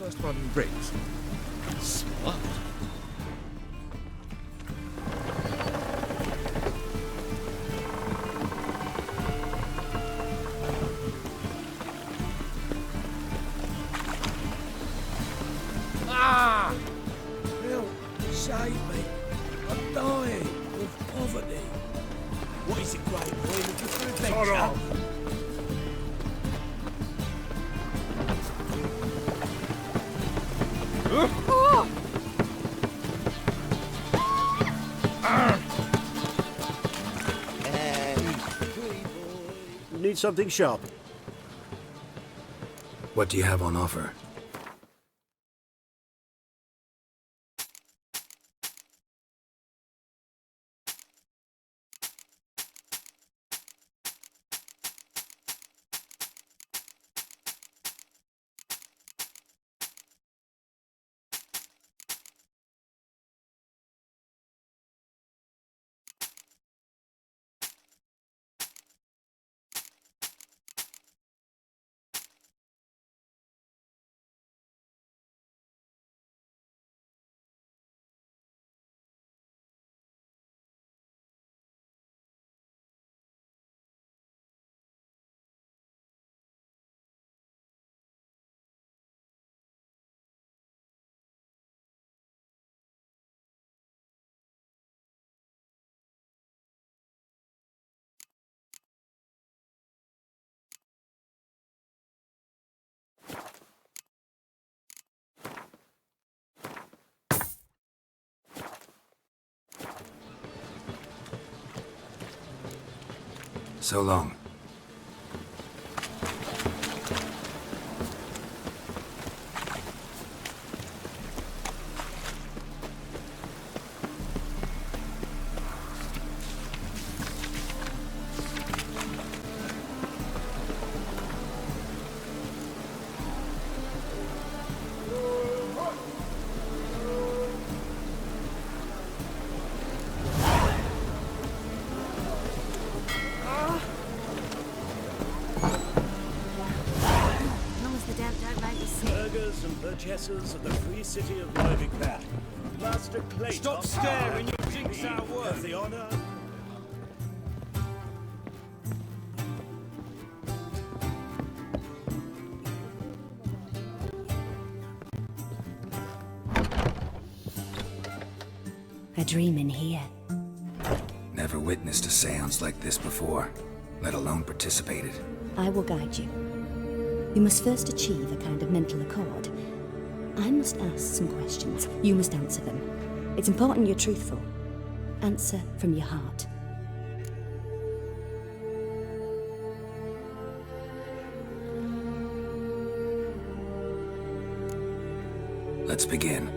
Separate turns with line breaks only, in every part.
First one brings. Smart. Ah! Help! Save me! I'm dying of poverty. What is it, great boy? Looking for adventure?
Need something sharp.
What do you have on offer? So long.
Purchasers of the free city of Novigradu. Master Clay.
Stop staring, you jinx our work.
Have the honor.
A dream in here.
Never witnessed a seance like this before, let alone participated.
I will guide you. You must first achieve a kind of mental accord. I must ask some questions. You must answer them. It's important you're truthful. Answer from your heart.
Let's begin.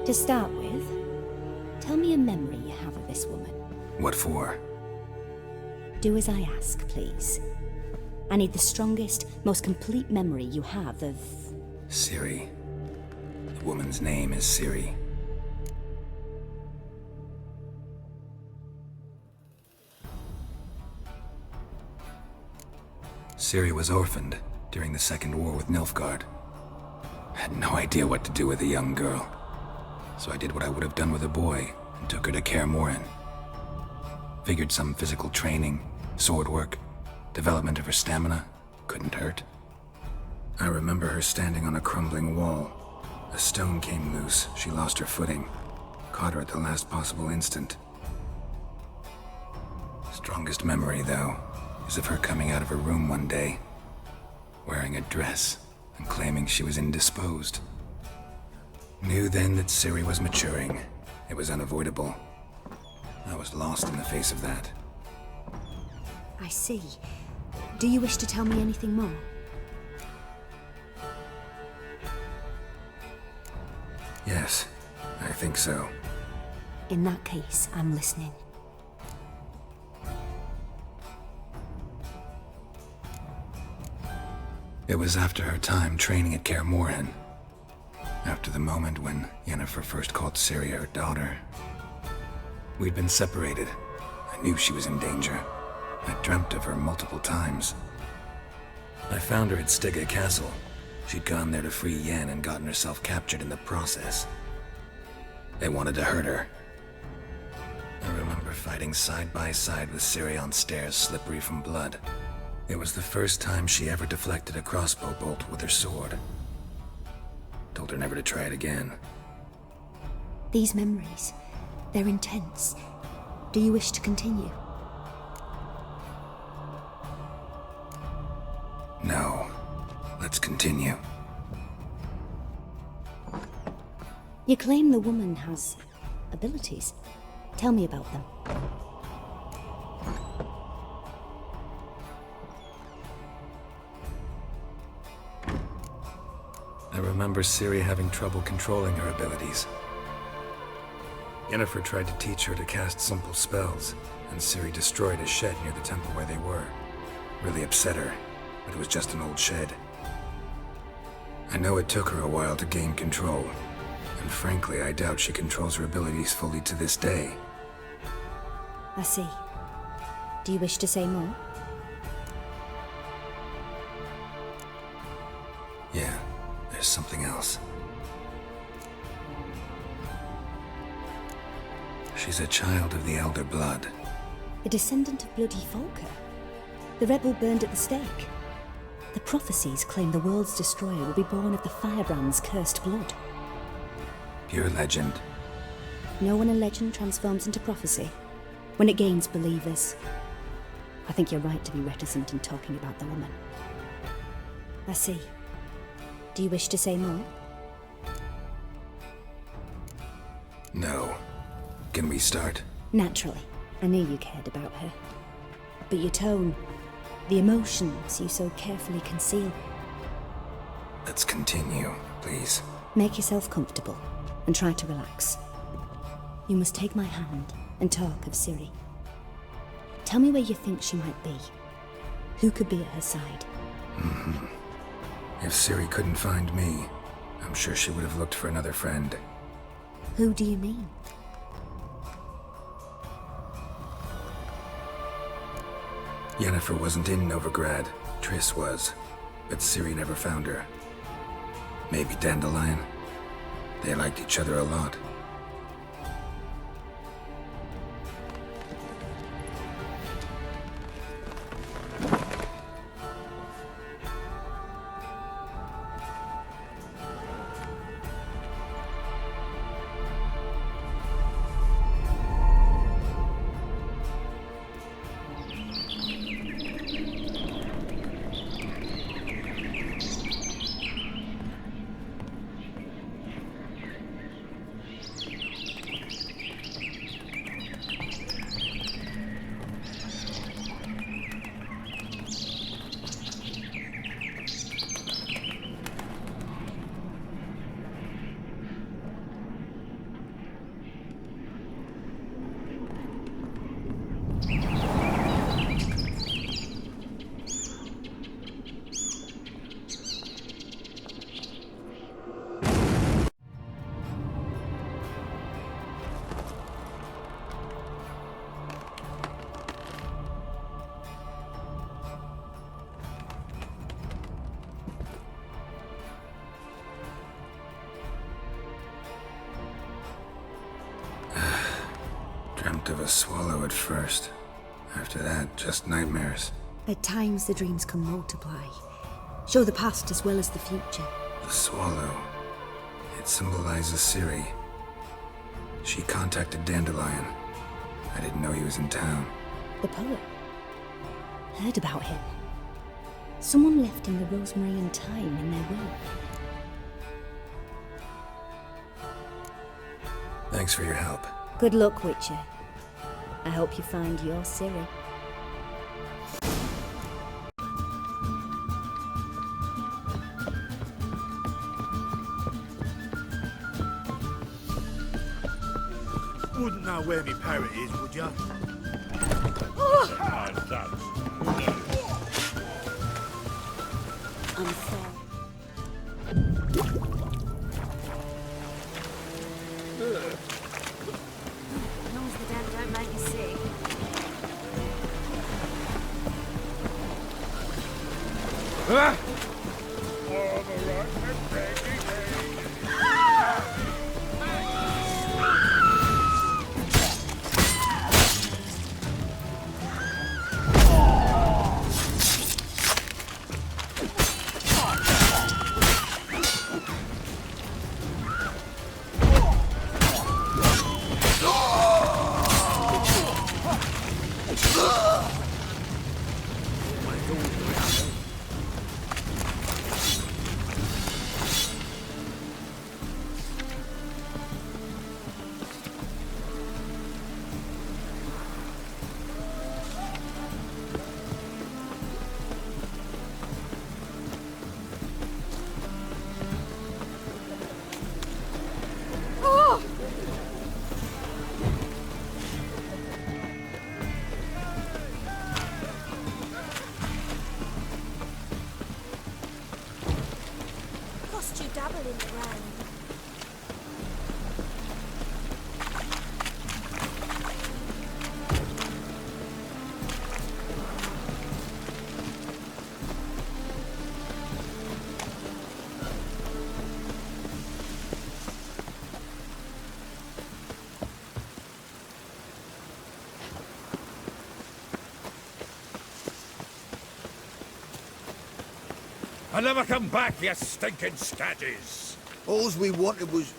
To start with, tell me a memory you have of this woman.
What for?
Do as I ask, please. I need the strongest, most complete memory you have of...
Ciri. The woman's name is Ciri. Ciri was orphaned during the Second War with Nilfgaard. Had no idea what to do with a young girl. So I did what I would have done with a boy and took her to Kaer Morhen. Figured some physical training, sword work, development of her stamina couldn't hurt. I remember her standing on a crumbling wall. A stone came loose, she lost her footing. Caught her at the last possible instant. Strongest memory, though, is of her coming out of her room one day, wearing a dress and claiming she was indisposed. Knew then that Ciri was maturing. It was unavoidable. I was lost in the face of that.
I see. Do you wish to tell me anything more?
Yes, I think so.
In that case, I'm listening.
It was after her time training at Kaer Morhen. After the moment when Yennefer first called Ciri her daughter. We'd been separated. I knew she was in danger. I dreamt of her multiple times. I found her at Stygga Castle. She'd gone there to free Yen and gotten herself captured in the process. They wanted to hurt her. I remember fighting side by side with Ciri on stairs slippery from blood. It was the first time she ever deflected a crossbow bolt with her sword. Told her never to try it again.
These memories, they're intense. Do you wish to continue?
No. Let's continue.
You claim the woman has abilities. Tell me about them.
I remember Ciri having trouble controlling her abilities. Yennefer tried to teach her to cast simple spells, and Ciri destroyed a shed near the temple where they were. Really upset her, but it was just an old shed. I know it took her a while to gain control, and frankly, I doubt she controls her abilities fully to this day.
I see. Do you wish to say more?
Yeah, there's something else. She's a child of the Elder Blood.
A descendant of bloody Volker. The rebel burned at the stake. The prophecies claim the world's destroyer will be born of the Firebrand's cursed blood.
Pure legend.
Know when a legend transforms into prophecy? When it gains believers. I think you're right to be reticent in talking about the woman. I see. Do you wish to say more?
No. Can we start?
Naturally. I knew you cared about her. But your tone, the emotions you so carefully conceal.
Let's continue, please.
Make yourself comfortable and try to relax. You must take my hand and talk of Ciri. Tell me where you think she might be. Who could be at her side?
If Ciri couldn't find me, I'm sure she would have looked for another friend.
Who do you mean?
Yennefer wasn't in Novigrad. Triss was. But Ciri never found her. Maybe Dandelion. They liked each other a lot. Dreamt of a swallow at first. After that, just nightmares.
At times the dreams can multiply. Show the past as well as the future.
The swallow. It symbolizes Ciri. She contacted Dandelion. I didn't know he was in town.
The poet. Heard about him. Someone left him the rosemary and thyme in their will.
Thanks for your help.
Good luck, Witcher. I hope you find your Ciri.
Wouldn't know where my parrot is, would ya?
I'm sorry. As long as the damn don't make you sick.
Oh, I'm alright.
And never come back, you stinking scatties.
All we wanted was...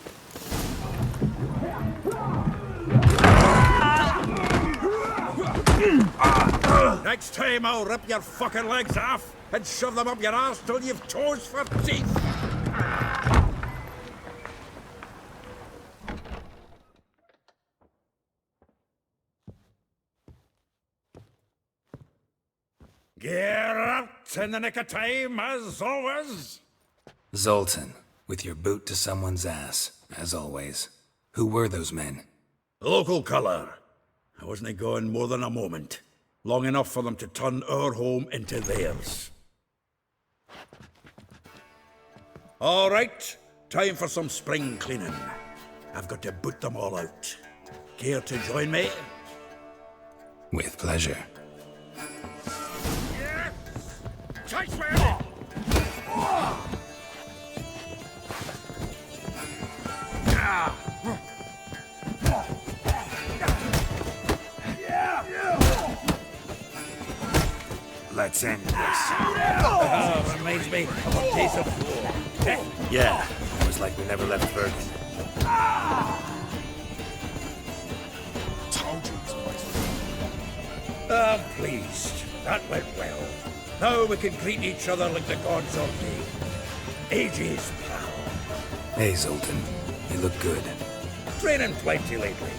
Next time I'll rip your fucking legs off and shove them up your arse till you've toes for teeth. Get out in the nick of time, as always.
Zoltan, with your boot to someone's ass, as always. Who were those men?
Local colour. I wasn't gone more than a moment. Long enough for them to turn our home into theirs. All right, time for some spring cleaning. I've got to boot them all out. Care to join me?
With pleasure.
Chase me!
Let's end this.
Reminds me of a piece of floor.
Yeah, it was like we never left Bergen.
Told you this place was...
I'm pleased. That went well. Now we can greet each other like the gods ordained. Ages, pal.
Hey, Zoltan. You look good.
Training plenty lately.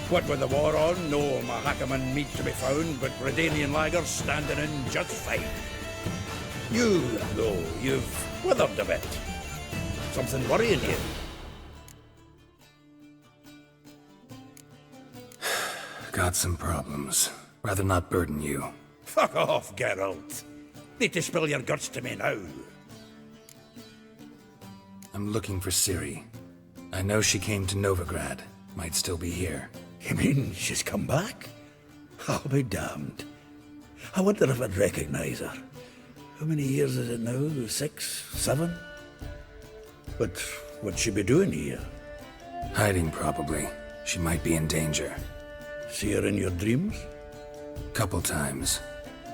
What with the war on, no Mahakaman meat to be found, but Redanian lagers standing in just fine. You, though, you've withered a bit. Something worrying you?
Got some problems. Rather not burden you.
Fuck off, Geralt. Need to spill your guts to me now.
I'm looking for Ciri. I know she came to Novigrad. Might still be here.
You mean she's come back? I'll be damned. I wonder if I'd recognize her. How many years is it now? 6? 7? But what'd she be doing here?
Hiding, probably. She might be in danger.
See her in your dreams?
Couple times.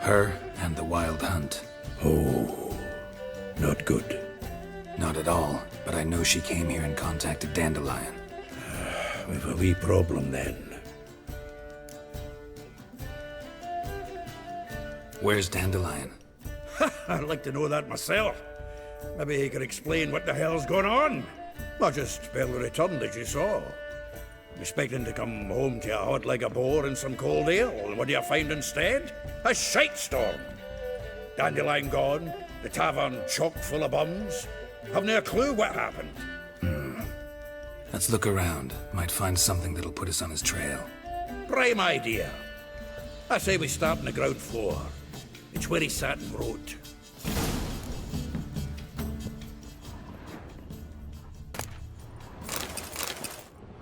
Her and the Wild Hunt.
Oh, not good.
Not at all, but I know she came here and contacted Dandelion.
We've a wee problem then.
Where's Dandelion?
I'd like to know that myself. Maybe he could explain what the hell's going on. I just barely returned, as you saw. Expecting to come home to a hot like a boar and some cold ale, and what do you find instead? A shite storm. Dandelion gone, the tavern chock full of bums. Haven't a clue what happened.
Let's look around. Might find something that'll put us on his trail.
Prime idea. I say we start on the ground floor. It's where he sat and wrote.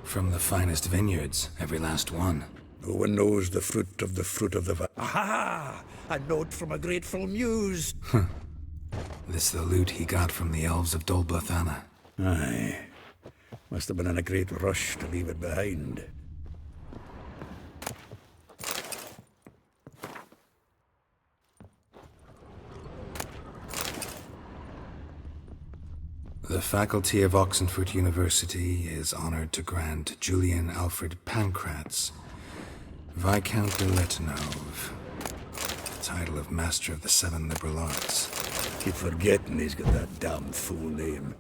From the finest vineyards, every last one.
No one knows the fruit of the Aha! A note from a grateful muse.
This the loot he got from the elves of Dol Blathanna.
Aye. Must have been in a great rush to leave it behind.
The faculty of Oxenford University is honored to grant Julian Alfred Pancratz, Viscount de Letonov, the title of Master of the Seven Liberal Arts.
Keep forgetting he's got that damn full name.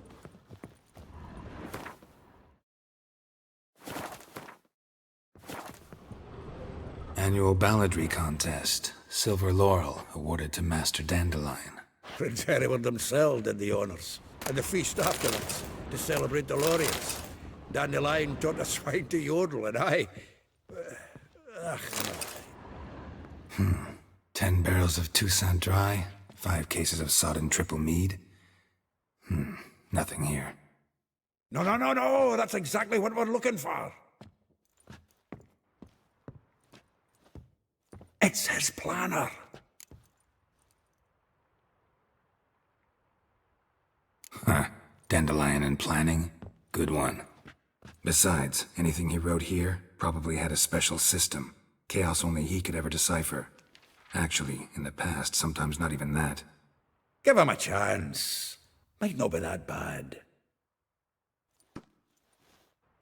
Annual balladry contest. Silver Laurel awarded to Master Dandelion.
Prince Hereward himself did the honours, and the feast afterwards, to celebrate the laureates. Dandelion taught the swine to yodel, and I... Ugh, no.
10 barrels of Toussaint Dry, 5 cases of sodden triple mead. Nothing here.
No, that's exactly what we're looking for. It's his planner.
Dandelion and planning? Good one. Besides, anything he wrote here probably had a special system. Chaos only he could ever decipher. Actually, in the past, sometimes not even that.
Give him a chance. Might not be that bad.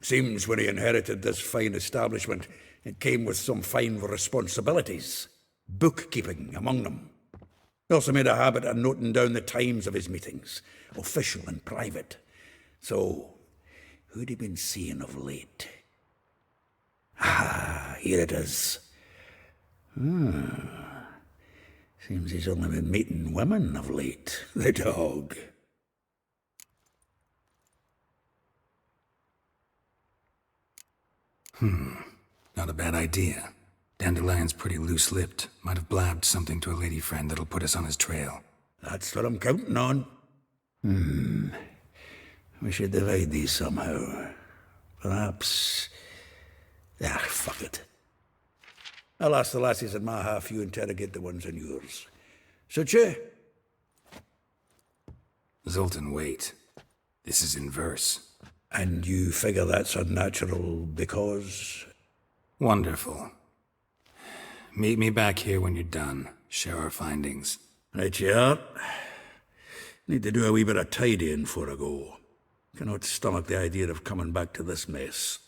Seems when he inherited this fine establishment, it came with some fine responsibilities. Bookkeeping among them. He also made a habit of noting down the times of his meetings, official and private. So, who'd he been seeing of late? Ah, here it is. Seems he's only been meeting women of late, the dog.
Not a bad idea. Dandelion's pretty loose-lipped. Might have blabbed something to a lady friend that'll put us on his trail.
That's what I'm counting on. We should divide these somehow. Perhaps... fuck it. I'll ask the lassies in my half, you interrogate the ones in yours. Suit you?
Zoltan, wait. This is in verse.
And you figure that's unnatural because...
Wonderful. Meet me back here when you're done. Share our findings.
Right you are. Need to do a wee bit of tidying before I go. Cannot stomach the idea of coming back to this mess.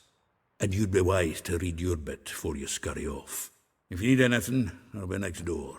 And you'd be wise to read your bit before you scurry off. If you need anything, I'll be next door.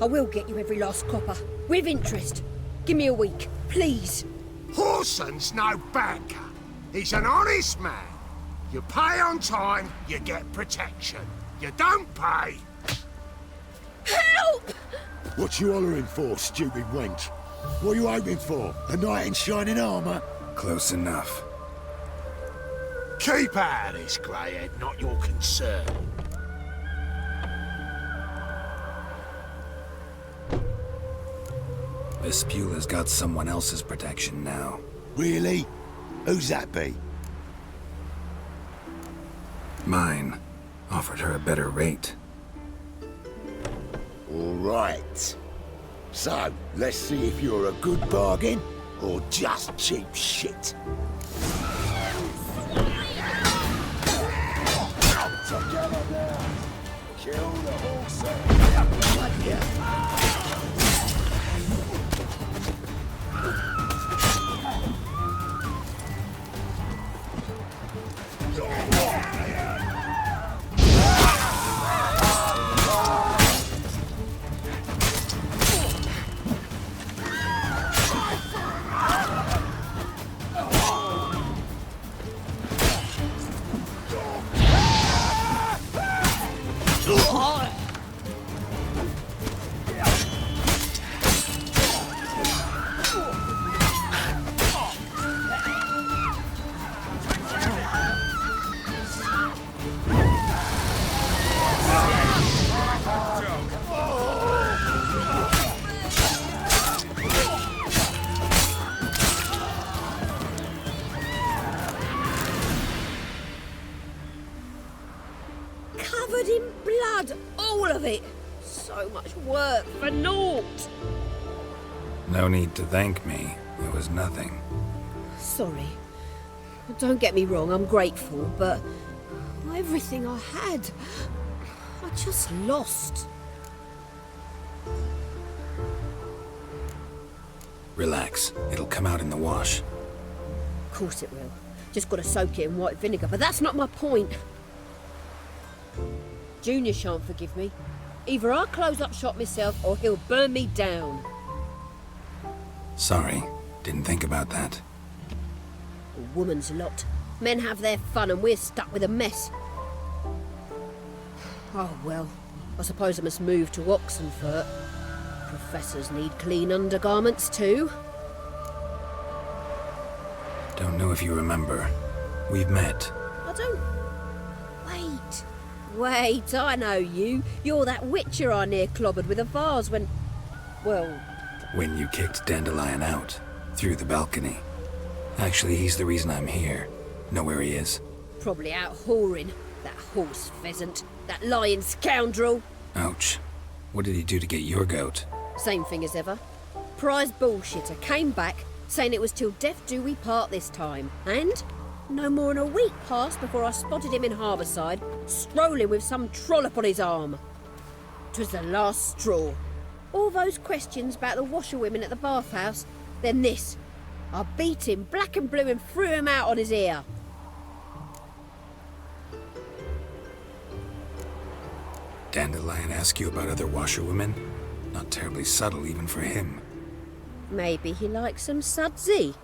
I will get you every last copper, with interest. Give me a week, please.
Horson's no banker. He's an honest man. You pay on time, you get protection. You don't pay...
Help!
What you hollering for, stupid wench? What are you hoping for? A knight in shining armour?
Close enough.
Keep out of this, greyhead, not your concern.
Vespula's got someone else's protection now.
Really? Who's that be?
Mine. Offered her a better rate.
All right. So, let's see if you're a good bargain or just cheap shit? Together now! Kill the whole set!
Covered in blood, all of it. So much work for naught.
No need to thank me. It was nothing.
Sorry. Don't get me wrong, I'm grateful, but everything I had, I just lost.
Relax. It'll come out in the wash.
Of course it will. Just got to soak it in white vinegar, but that's not my point. Junior shan't forgive me. Either I'll close up shop myself or he'll burn me down.
Sorry. Didn't think about that.
A woman's lot. Men have their fun and we're stuck with a mess. Oh well, I suppose I must move to Oxenfurt. Professors need clean undergarments too.
Don't know if you remember. We've met.
I don't... Wait, I know you. You're that witcher I near clobbered with a vase when... Well...
When you kicked Dandelion out. Through the balcony. Actually, he's the reason I'm here. Know where he is?
Probably out whoring. That horse pheasant. That lying scoundrel.
Ouch. What did he do to get your goat?
Same thing as ever. Prize bullshitter came back, saying it was till death do we part this time. And... no more than a week passed before I spotted him in Harbourside, strolling with some trollop on his arm. 'Twas the last straw. All those questions about the washerwomen at the bathhouse, then this. I beat him black and blue and threw him out on his ear.
Dandelion ask you about other washerwomen? Not terribly subtle even for him.
Maybe he likes some sudsy.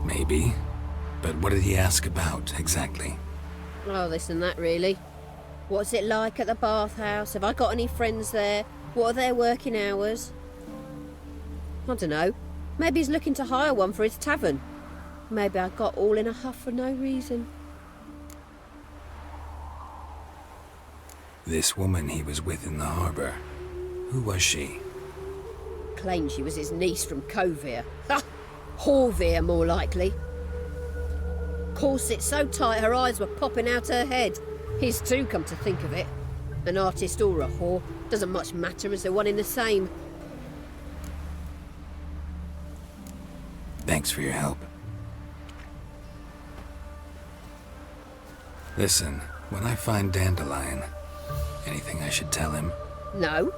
Maybe. But what did he ask about, exactly?
Oh, this and that, really. What's it like at the bathhouse? Have I got any friends there? What are their working hours? I don't know. Maybe he's looking to hire one for his tavern. Maybe I got all in a huff for no reason.
This woman he was with in the harbour. Who was she?
Claimed she was his niece from Kovir. Ha! Horvir, more likely. Corset so tight her eyes were popping out her head. His too, come to think of it. An artist or a whore. Doesn't much matter as they're one in the same.
Thanks for your help. Listen, when I find Dandelion, anything I should tell him?
No.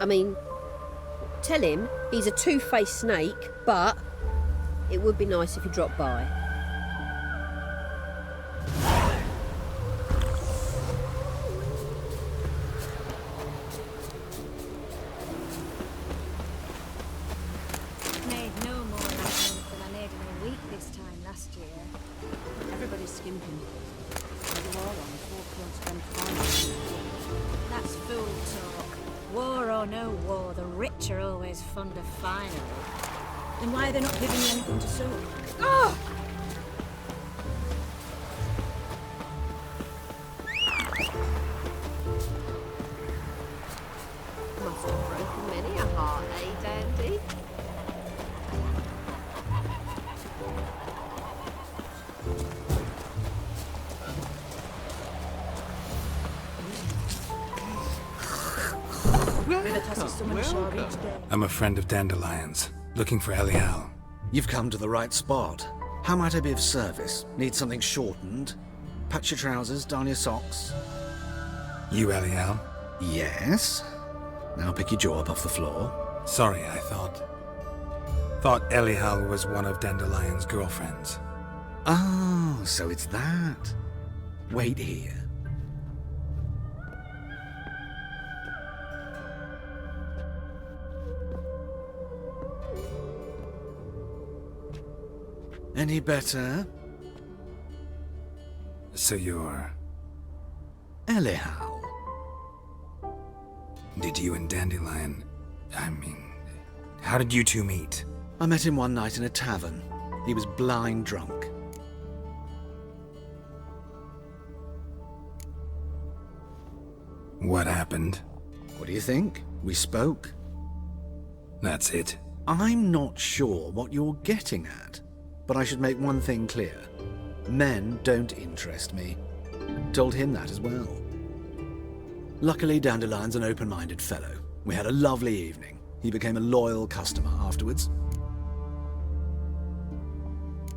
I mean, tell him he's a two-faced snake, but it would be nice if he dropped by.
Made no more last month than I made in a week this time last year. Everybody's skimping. There's a war on, folk won't spend time. That's fool talk. War or no war, the rich are always fond of finery. Then why are they not giving you anything to soak?
Oh! Must have broken many a heart, eh, Dandy?
I'm a friend of Dandelion's. Looking for Elial.
You've come to the right spot. How might I be of service? Need something shortened? Patch your trousers, darn your socks.
You Elial?
Yes. Now pick your jaw up off the floor.
Sorry, I thought Elial was one of Dandelion's girlfriends.
Oh, so it's that. Wait here. Any better?
So you're...
Elial.
Did you and Dandelion... how did you two meet?
I met him one night in a tavern. He was blind drunk.
What happened?
What do you think? We spoke.
That's it.
I'm not sure what you're getting at, but I should make one thing clear. Men don't interest me. Told him that as well. Luckily, Dandelion's an open-minded fellow. We had a lovely evening. He became a loyal customer afterwards.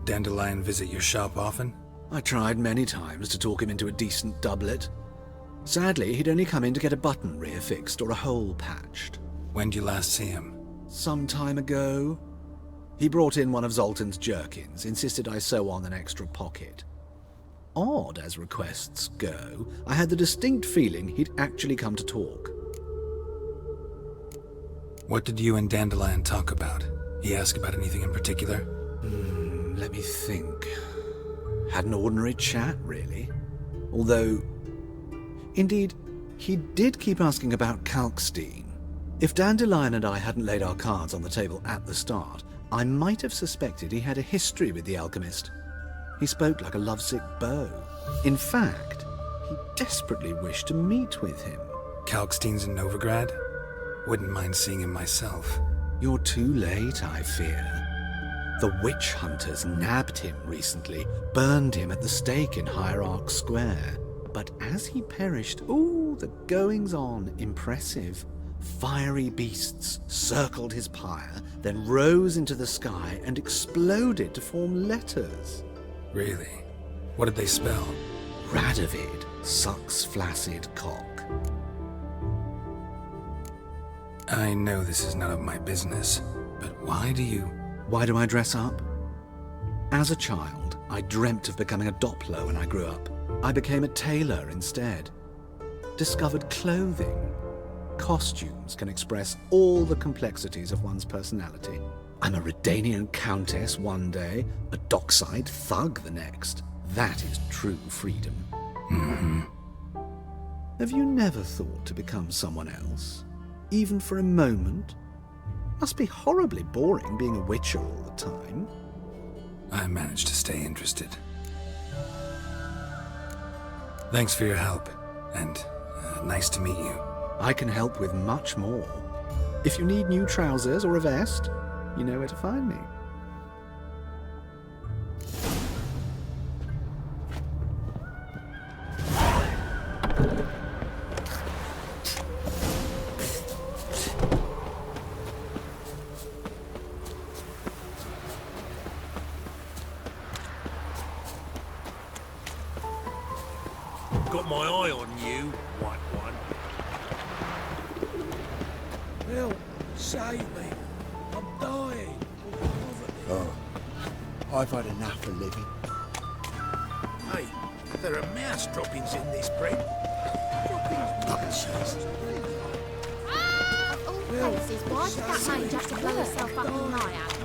Dandelion visit your shop often?
I tried many times to talk him into a decent doublet. Sadly, he'd only come in to get a button rear fixed or a hole patched.
When did you last see him?
Some time ago. He brought in one of Zoltan's jerkins, insisted I sew on an extra pocket. Odd as requests go, I had the distinct feeling he'd actually come to talk.
What did you and Dandelion talk about? He asked about anything in particular?
Let me think. Had an ordinary chat, really. Although, indeed, he did keep asking about Kalkstein. If Dandelion and I hadn't laid our cards on the table at the start, I might have suspected he had a history with the alchemist. He spoke like a lovesick beau. In fact, he desperately wished to meet with him.
Kalkstein's in Novigrad? Wouldn't mind seeing him myself.
You're too late, I fear. The witch hunters nabbed him recently, burned him at the stake in Hierarch Square. But as he perished, the goings-on impressive. Fiery beasts circled his pyre, then rose into the sky and exploded to form letters.
Really? What did they spell?
Radovid sucks flaccid cock.
I know this is none of my business, but why do I
dress up? As a child, I dreamt of becoming a Doppler when I grew up. I became a tailor instead. Discovered clothing. Costumes can express all the complexities of one's personality. I'm a Redanian countess one day, a dockside thug the next. That is true freedom.
Mm-hmm.
Have you never thought to become someone else? Even for a moment? Must be horribly boring being a witcher all the time.
I managed to stay interested. Thanks for your help, and nice to meet you.
I can help with much more. If you need new trousers or a vest, you know where to find me.
Got my eye on you, white one.
Help! Save me! I'm dying!
Oh, I've had enough of living.
Hey, there are mouse droppings in this bread.
Nonsense.
Of all places, why did that mage have to blow herself up in my house?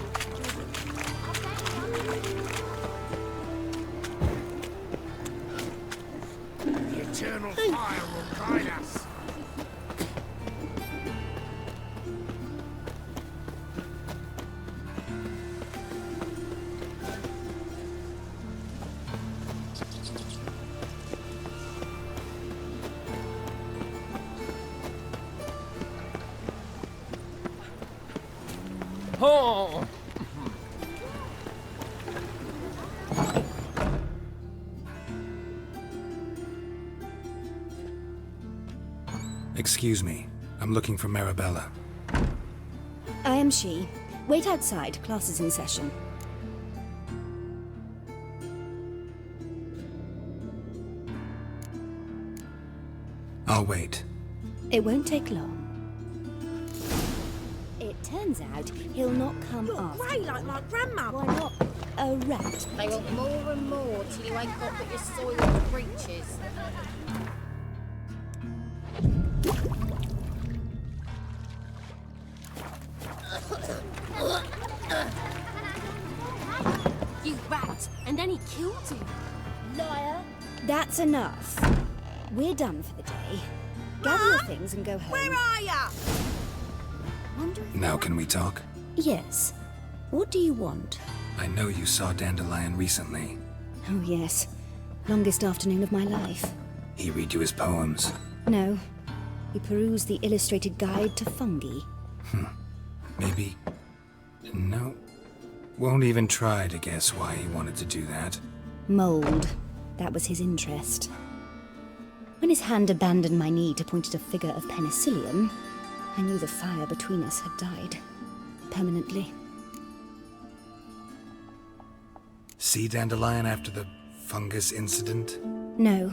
The eternal fire will guide us.
Oh!
Excuse me. I'm looking for Marabella.
I am she. Wait outside. Class is in session.
I'll wait.
It won't take long. It turns out he'll not come after.
Grey like my grandma.
Why not a rat?
They want more and more till you ain't got but your soiled breeches. You rat! And then he killed him.
Liar. That's enough. We're done for the day. Gather your things and go home.
Where are ya?
Wonder if
Now can we talk?
Yes. What do you want?
I know you saw Dandelion recently.
Oh, yes. Longest afternoon of my life.
He read you his poems.
No. He perused the illustrated guide to fungi.
Maybe... No. Won't even try to guess why he wanted to do that.
Mold. That was his interest. When his hand abandoned my knee to point at a figure of penicillium, I knew the fire between us had died. Permanently.
See Dandelion after the fungus incident?
No.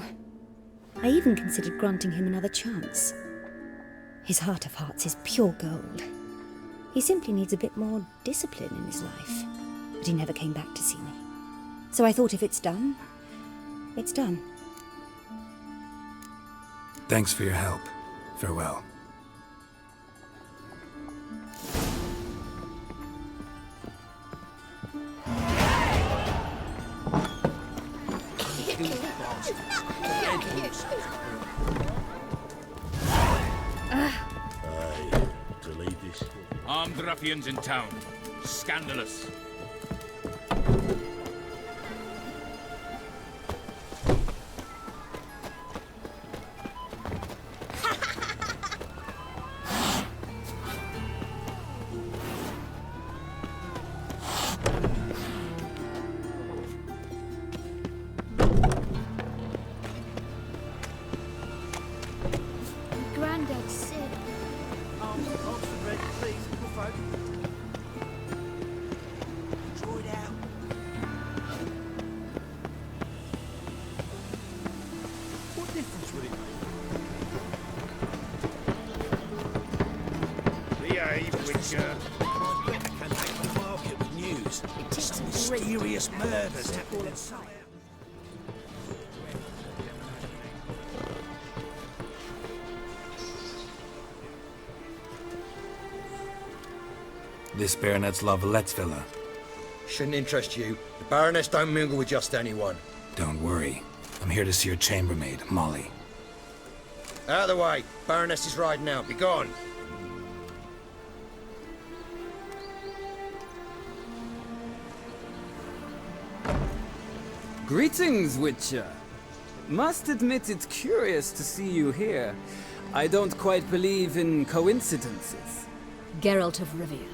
I even considered granting him another chance. His heart of hearts is pure gold. He simply needs a bit more discipline in his life. But he never came back to see me. So I thought if it's done, it's done.
Thanks for your help. Farewell.
Delete this.
Armed ruffians in town. Scandalous.
Granddad's sick.
Oxford red, please, little folk. Draw it out. What difference would it make? Behave, Witcher.
My Britta can take the market with news. Some mysterious murders happening in sight.
This Baronet's La Vallette's villa.
Shouldn't interest you. The Baroness don't mingle with just anyone.
Don't worry. I'm here to see your chambermaid, Molly.
Out of the way. Baroness is riding out. Be gone.
Greetings, Witcher. Must admit it's curious to see you here. I don't quite believe in coincidences.
Geralt of Rivia,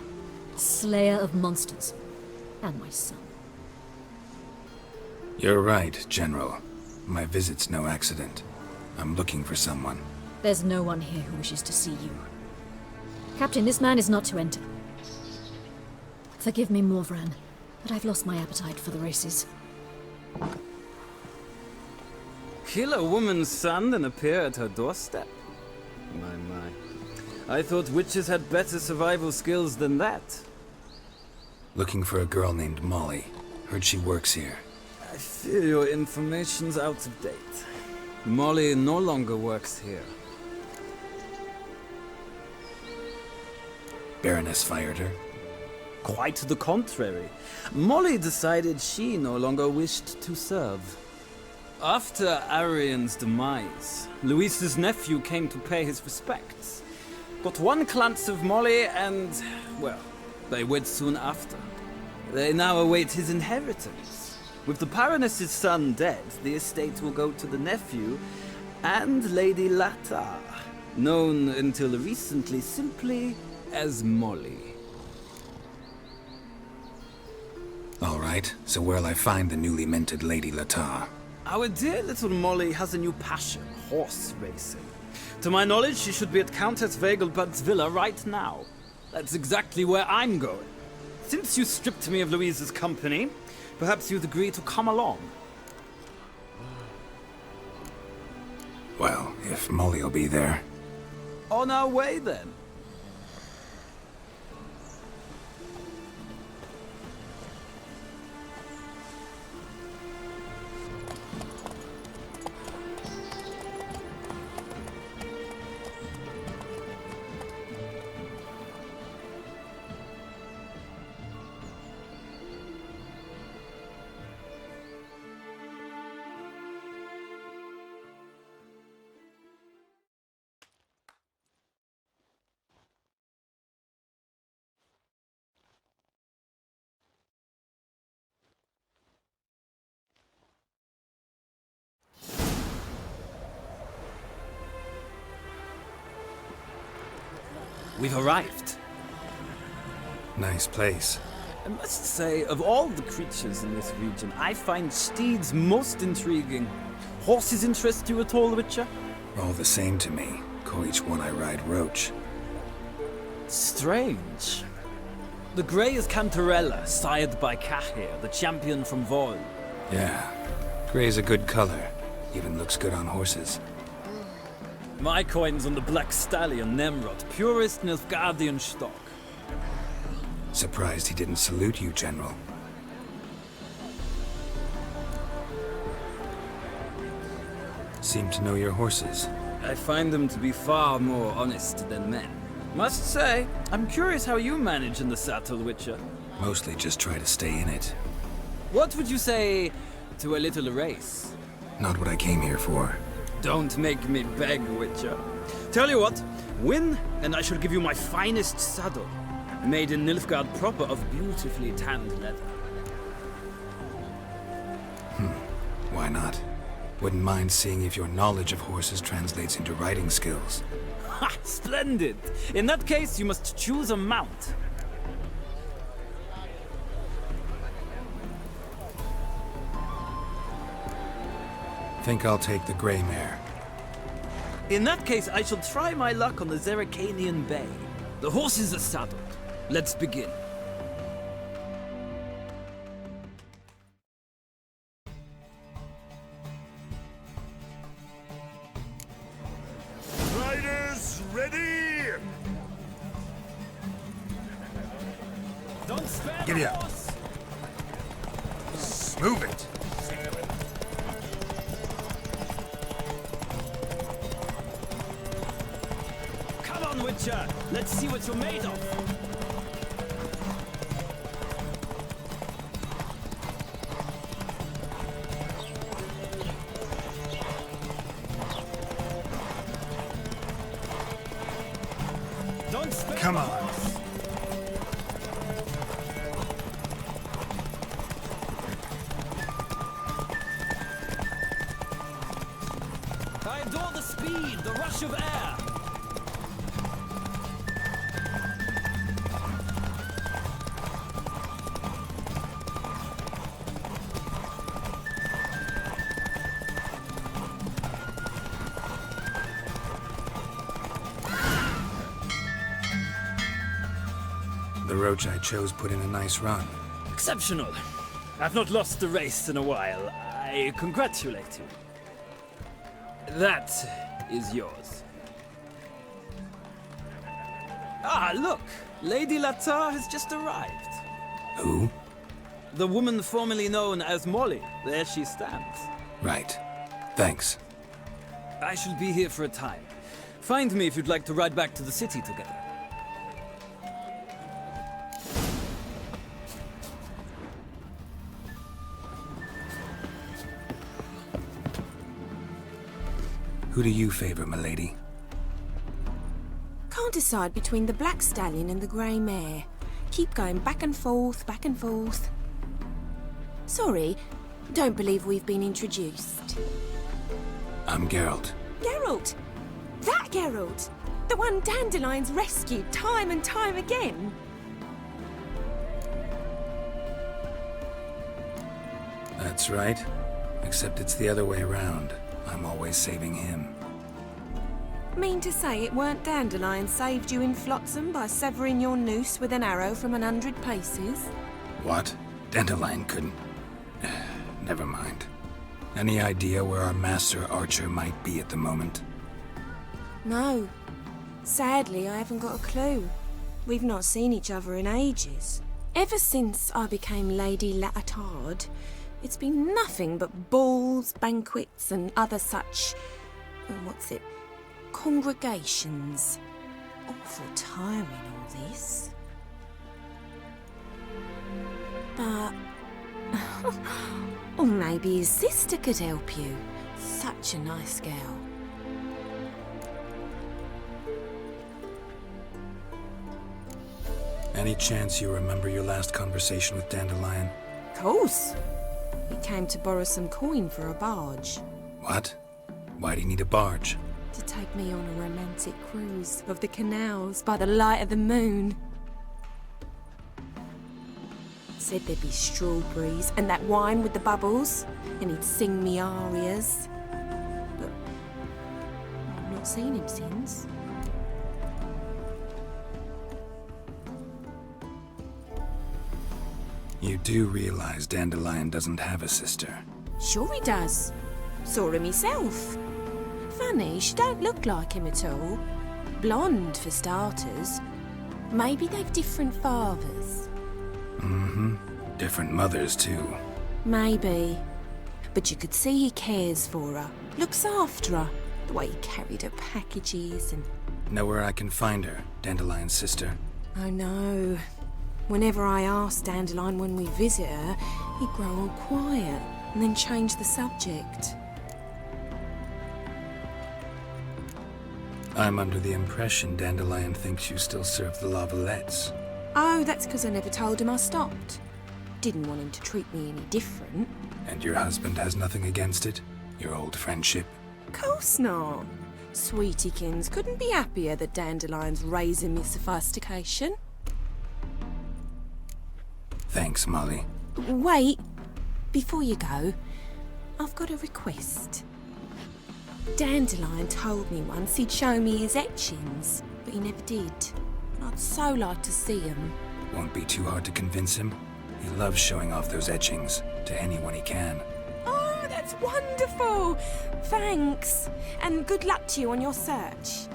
slayer of monsters, and my son.
You're right, General. My visit's no accident. I'm looking for someone.
There's no one here who wishes to see you. Captain, this man is not to enter. Forgive me, Morvran, but I've lost my appetite for the races.
Kill a woman's son and appear at her doorstep? My. I thought witches had better survival skills than that.
Looking for a girl named Molly. Heard she works here.
I fear your information's out of date. Molly no longer works here.
Baroness fired her?
Quite the contrary. Molly decided she no longer wished to serve. After Arian's demise, Luis's nephew came to pay his respects. Got one glance of Molly and, well, they wed soon after. They now await his inheritance. With the Baroness's son dead, the estate will go to the nephew and Lady Latta, known until recently simply as Molly.
All right, so where'll I find the newly minted Lady Latta?
Our dear little Molly has a new passion, horse racing. To my knowledge, she should be at Countess Vegelbud's villa right now. That's exactly where I'm going. Since you stripped me of Louise's company, perhaps you'd agree to come along.
Well, if Molly'll be there.
On our way, then. We've arrived.
Nice place.
I must say, of all the creatures in this region, I find steeds most intriguing. Horses interest you at all, Witcher?
All the same to me. Call each one I ride Roach.
Strange. The grey is Cantarella, sired by Cahir, the champion from Vol.
Yeah. Gray's a good color. Even looks good on horses.
My coin's on the Black Stallion, Nemrod, purest Nilfgaardian stock.
Surprised he didn't salute you, General. Seem to know your horses.
I find them to be far more honest than men. Must say, I'm curious how you manage in the saddle, Witcher.
Mostly just try to stay in it.
What would you say to a little race?
Not what I came here for.
Don't make me beg, Witcher. Tell you what, win, and I shall give you my finest saddle. Made in Nilfgaard proper of beautifully tanned leather.
Why not? Wouldn't mind seeing if your knowledge of horses translates into riding skills.
Ha! Splendid! In that case, you must choose a mount.
Think I'll take the gray mare.
In that case, I shall try my luck on the Zeracanian Bay. The horses are saddled. Let's begin.
Riders, ready!
Don't spare
Giddy
the
up.
horse!
Move it!
Come on, Witcher! Let's see what you're made of! Don't spare
Come
the
on.
horse! I adore the speed, the rush of air!
The roach I chose put in a nice run.
Exceptional. I've not lost a race in a while. I congratulate you. That is yours. Ah, look! Lady Latar has just arrived.
Who?
The woman formerly known as Molly. There she stands.
Right. Thanks.
I shall be here for a time. Find me if you'd like to ride back to the city together.
Who do you favor, milady?
Can't decide between the Black Stallion and the Grey Mare. Keep going back and forth, back and forth. Sorry, don't believe we've been introduced.
I'm Geralt.
Geralt! That Geralt! The one Dandelion's rescued time and time again!
That's right. Except it's the other way around. I'm always saving him.
mean to say it weren't Dandelion saved you in Flotsam by severing your noose with an arrow from 100 paces?
What? Dandelion couldn't... Never mind. Any idea where our master archer might be at the moment?
No. Sadly, I haven't got a clue. We've not seen each other in ages. Ever since I became Lady Latard, it's been nothing but balls, banquets and other such... congregations. Awful tiring, all this. But... or maybe his sister could help you. Such a nice girl.
Any chance you remember your last conversation with Dandelion?
Of course. He came to borrow some coin for a barge.
What? Why do you need a barge?
To take me on a romantic cruise of the canals by the light of the moon. Said there'd be strawberries and that wine with the bubbles, and he'd sing me arias. But I've not seen him since.
You do realize Dandelion doesn't have a sister?
Sure he does. Saw him himself. Funny, she don't look like him at all. Blonde, for starters. Maybe they've different fathers.
Mm-hmm. Different mothers, too.
Maybe. But you could see he cares for her. Looks after her. The way he carried her packages and...
Know where I can find her, Dandelion's sister?
I know. Whenever I ask Dandelion when we visit her, he'd grow all quiet and then change the subject.
I'm under the impression Dandelion thinks you still serve the Lavalettes.
Oh, that's because I never told him I stopped. Didn't want him to treat me any different.
And your husband has nothing against it? Your old friendship?
Course not. Sweetiekins couldn't be happier that Dandelion's raising me sophistication.
Thanks, Molly.
Wait, before you go, I've got a request. Dandelion told me once he'd show me his etchings, but he never did. I'd so like to see them.
Won't be too hard to convince him. He loves showing off those etchings to anyone he can.
Oh, that's wonderful! Thanks, and good luck to you on your search.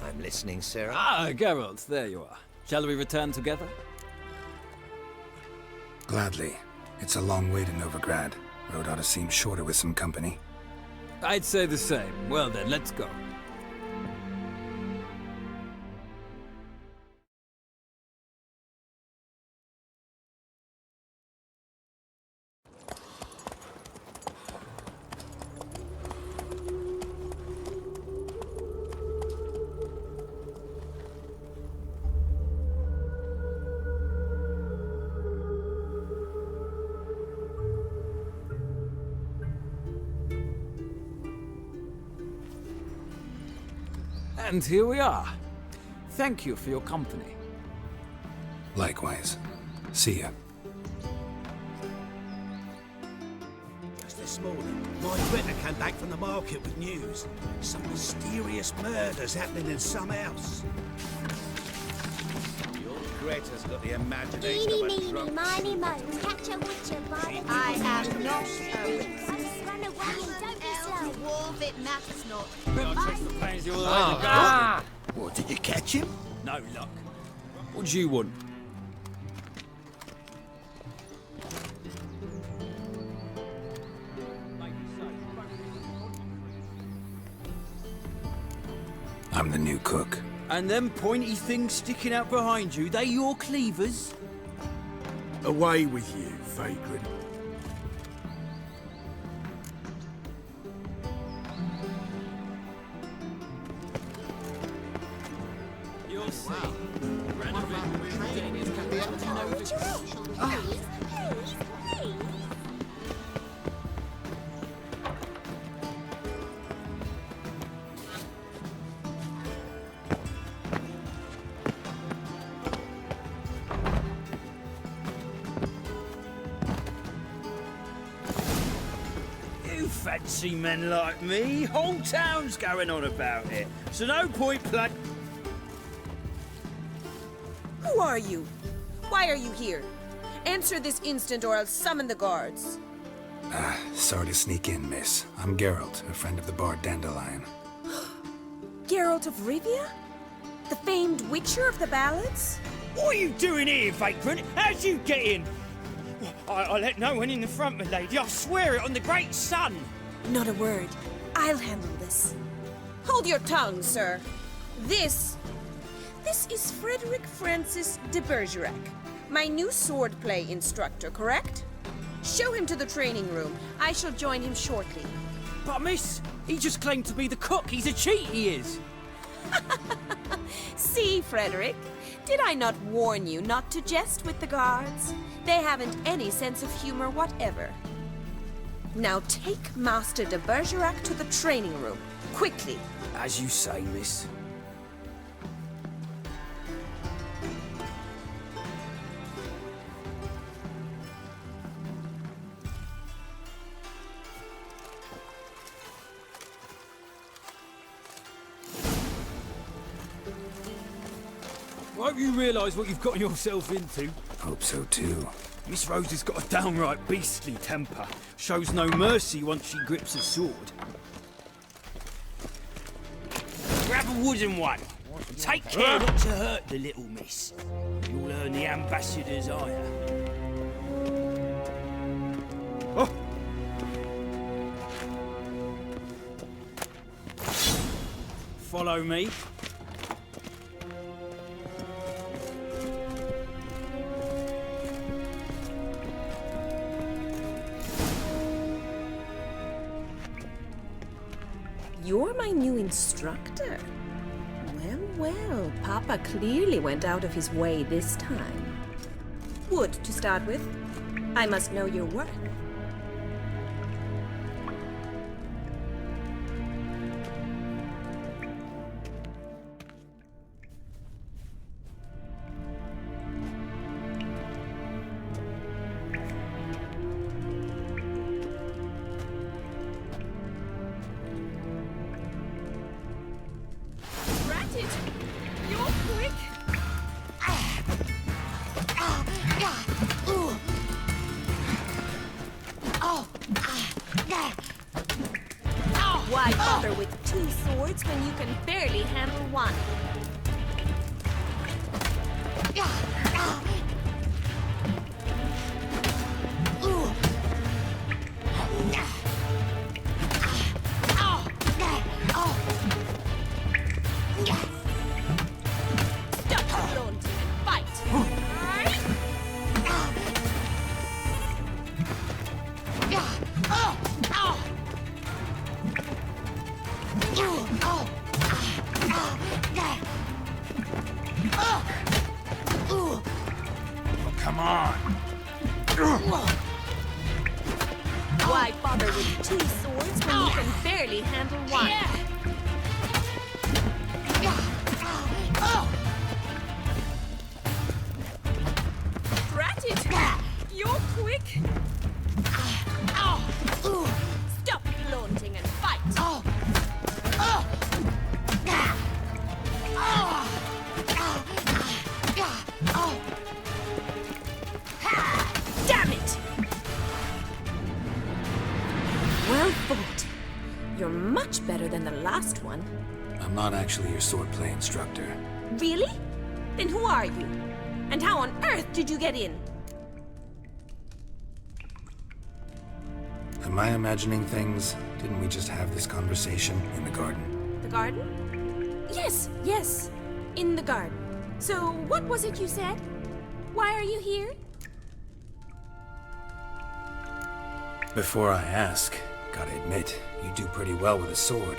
I'm listening, Sarah.
Ah, Geralt, there you are. Shall we return together?
Gladly. It's a long way to Novigrad. Road ought to seem shorter with some company.
I'd say the same. Well then, let's go. And here we are. Thank you for your company.
Likewise. See ya.
Just this morning, my Britta came back from the market with news. Some mysterious murders happening in some house.
Your Greta's got the imagination
Eeny,
of a
meeny,
drunk.
miny, moe. Catch a witcher by the
I am not a witch.
I just run away and don't be slow.
Dwarf, it matters not.
What, did you catch him?
No luck. What do you want?
I'm the new cook.
And them pointy things sticking out behind you, they your cleavers?
Away with you, vagrant.
You're
Fancy men like me, whole town's going on about it. So no point play.
Who are you? Why are you here? Answer this instant or I'll summon the guards.
Sorry to sneak in, miss. I'm Geralt, a friend of the bard Dandelion.
Geralt of Rivia? The famed witcher of the ballads?
What are you doing here, vagrant? How'd you get in? I let no one in the front, my lady. I swear it on the great sun.
Not a word. I'll handle this. Hold your tongue, sir. This is Frederick Francis de Bergerac, my new swordplay instructor, correct? Show him to the training room. I shall join him shortly.
But miss, he just claimed to be the cook. He's a cheat, he is.
See, Frederick, did I not warn you not to jest with the guards? They haven't any sense of humor whatever. Now take Master de Bergerac to the training room, quickly.
As you say, miss. Won't you realise what you've gotten yourself into?
Hope so too.
Miss Rose has got a downright beastly temper. Shows no mercy once she grips a sword. Grab a wooden one. Take care not to hurt the little miss. You'll earn the ambassador's ire. Oh. Follow me.
You're my new instructor. Well, Papa clearly went out of his way this time. Wood, to start with. I must know your worth. Why bother with two swords when you can barely handle one?
Come on.
Why bother with two swords when you can barely handle one? Drat it! You're quick! Stop flaunting and fight! Damn it! Well fought. You're much better than the last one.
I'm not actually your swordplay instructor.
Really? Then who are you? And how on earth did you get in?
Am I imagining things? Didn't we just have this conversation in the garden?
The garden? Yes. In the garden. So, what was it you said? Why are you here?
Before I ask, gotta admit, you do pretty well with a sword.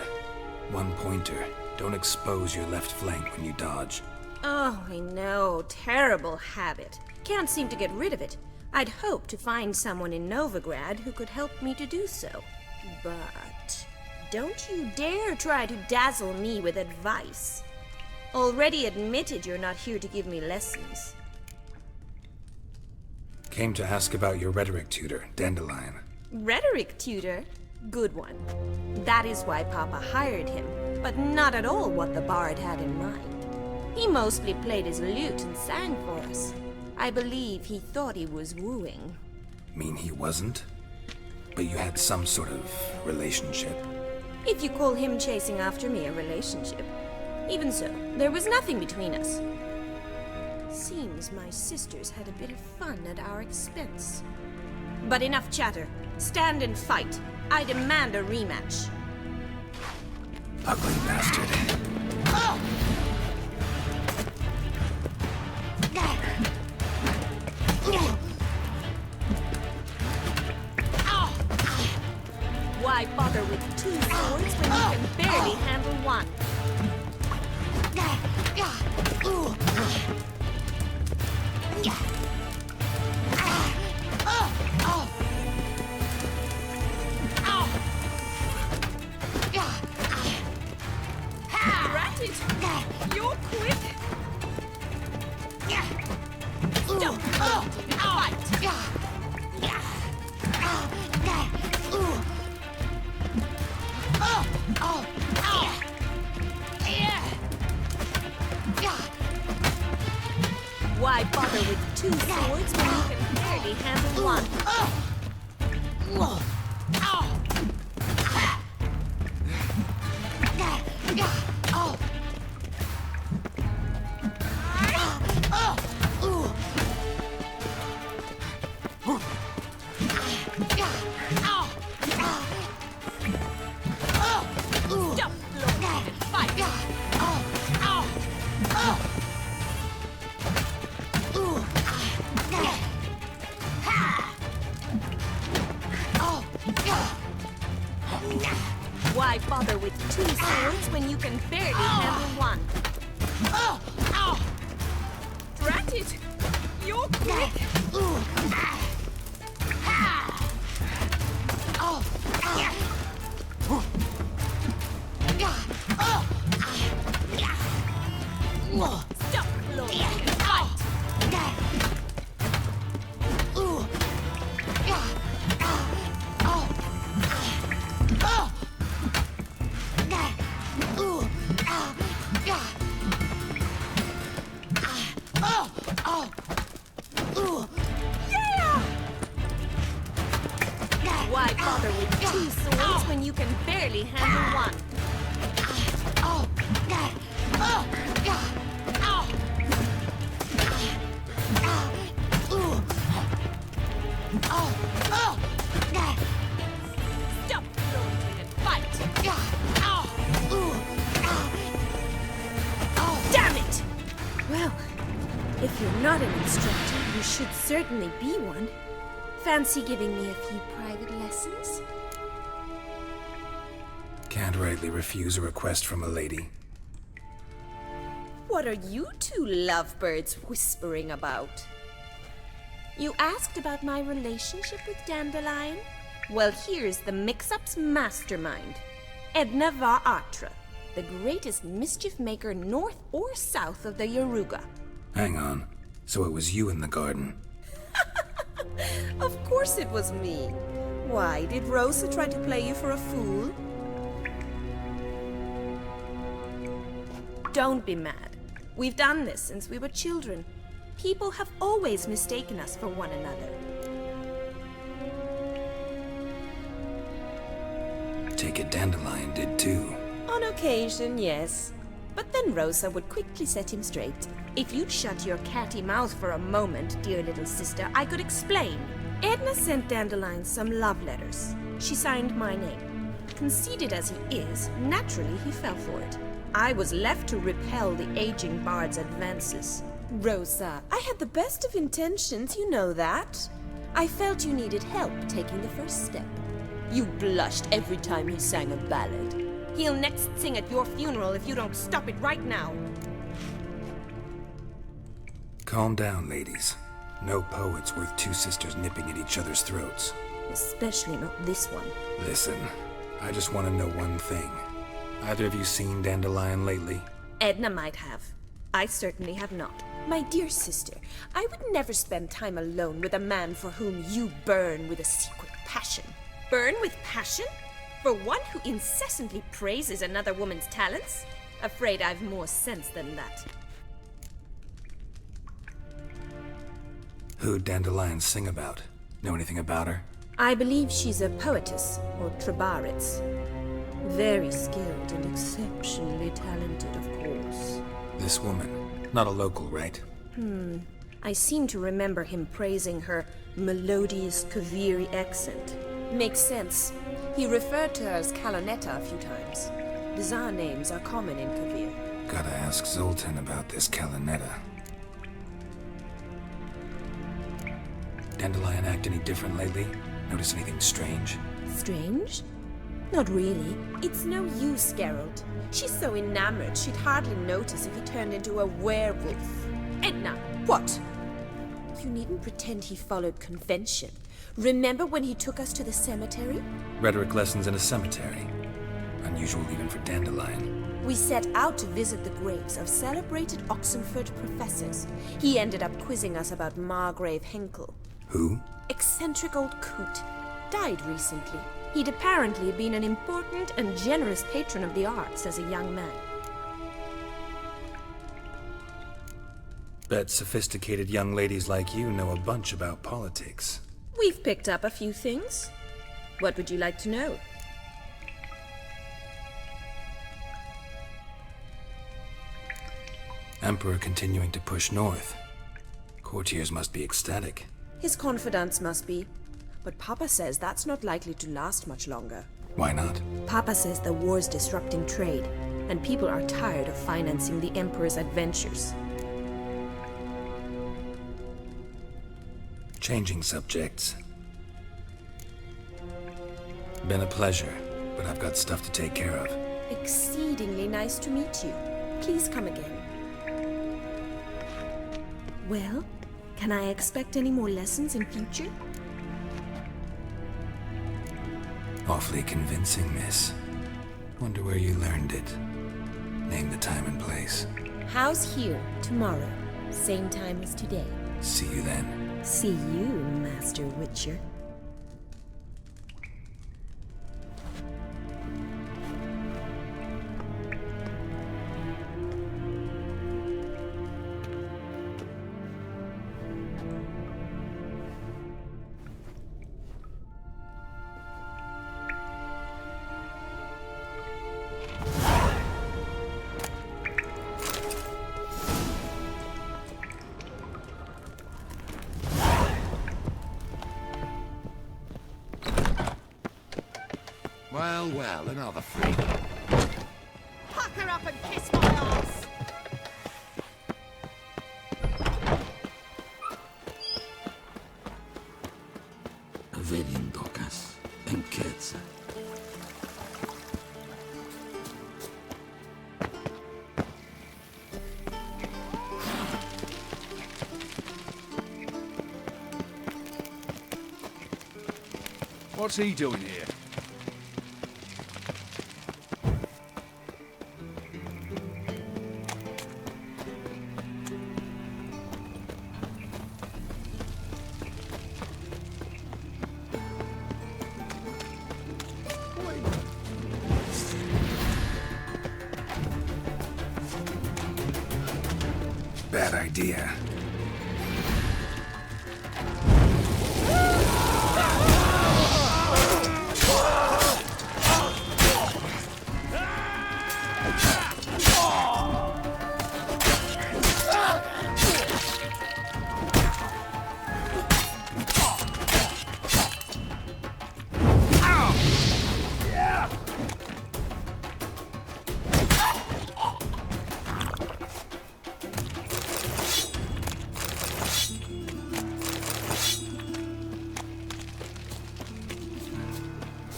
One pointer. Don't expose your left flank when you dodge.
Oh, I know. Terrible habit. Can't seem to get rid of it. I'd hoped to find someone in Novigrad who could help me to do so. But don't you dare try to dazzle me with advice. Already admitted you're not here to give me lessons.
Came to ask about your rhetoric tutor, Dandelion.
Rhetoric tutor? Good one. That is why Papa hired him, but not at all what the bard had in mind. He mostly played his lute and sang for us. I believe he thought he was wooing.
Mean he wasn't? But you had some sort of relationship?
If you call him chasing after me a relationship. Even so, there was nothing between us. Seems my sisters had a bit of fun at our expense. But enough chatter. Stand and fight. I demand a rematch.
Ugly bastard.
Why bother with two swords when you can barely handle one? Drat it! You're quick! Stop! Fight! Why bother with two swords when you can barely handle one? Stop, Lord, and fight! Why bother with two swords when you can barely handle one? Drat it! You're quick! Stop, Lord, and fight! Why bother with two swords when you can barely handle one? Stop, Lord, and fight! Damn it! Well, if you're not an instructor, you should certainly be one. Fancy giving me a few private lessons?
Can't rightly refuse a request from a lady.
What are you two lovebirds whispering about? You asked about my relationship with Dandelion? Well, here's the mix-up's mastermind. Edna Va Atra, the greatest mischief maker north or south of the Yaruga.
Hang on. So it was you in the garden?
Of course it was me. Why, did Rosa try to play you for a fool? Don't be mad. We've done this since we were children. People have always mistaken us for one another.
Take it Dandelion did too.
On occasion, yes. But then Rosa would quickly set him straight. If you'd shut your catty mouth for a moment, dear little sister, I could explain. Edna sent Dandelion some love letters. She signed my name. Conceited as he is, naturally he fell for it. I was left to repel the aging bard's advances. Rosa, I had the best of intentions, you know that. I felt you needed help taking the first step. You blushed every time he sang a ballad. He'll next sing at your funeral if you don't stop it right now.
Calm down, ladies. No poet's worth two sisters nipping at each other's throats.
Especially not this one.
Listen, I just want to know one thing. Either of you seen Dandelion lately?
Edna might have. I certainly have not. My dear sister, I would never spend time alone with a man for whom you burn with a secret passion. Burn with passion? For one who incessantly praises another woman's talents? Afraid I've more sense than that.
Who'd Dandelion sing about? Know anything about her?
I believe she's a poetess, or trabaritz. Very skilled and exceptionally talented, of course.
This woman. Not a local, right?
I seem to remember him praising her melodious Kaviri accent. Makes sense. He referred to her as Kalonetta a few times. Bizarre names are common in Kavir.
Gotta ask Zoltan about this Kalonetta. Dandelion act any different lately? Notice anything strange?
Strange? Not really. It's no use, Geralt. She's so enamored she'd hardly notice if he turned into a werewolf. Edna, what? You needn't pretend he followed convention. Remember when he took us to the cemetery?
Rhetoric lessons in a cemetery. Unusual even for Dandelion.
We set out to visit the graves of celebrated Oxenford professors. He ended up quizzing us about Margrave Henkel.
Who?
Eccentric old coot. Died recently. He'd apparently been an important and generous patron of the arts as a young man.
Bet sophisticated young ladies like you know a bunch about politics.
We've picked up a few things. What would you like to know?
Emperor continuing to push north. Courtiers must be ecstatic.
His confidants must be. But Papa says that's not likely to last much longer.
Why not?
Papa says the war's disrupting trade, and people are tired of financing the Emperor's adventures.
Changing subjects. Been a pleasure, but I've got stuff to take care of.
Exceedingly nice to meet you. Please come again. Well, can I expect any more lessons in future?
Awfully convincing, miss. Wonder where you learned it. Name the time and place.
House here, tomorrow. Same time as today.
See you then.
See you, Master Witcher.
Well, another freak.
Pack her up and kiss my ass!
Velin docas, enquetza.
What's he doing here?
Bad idea.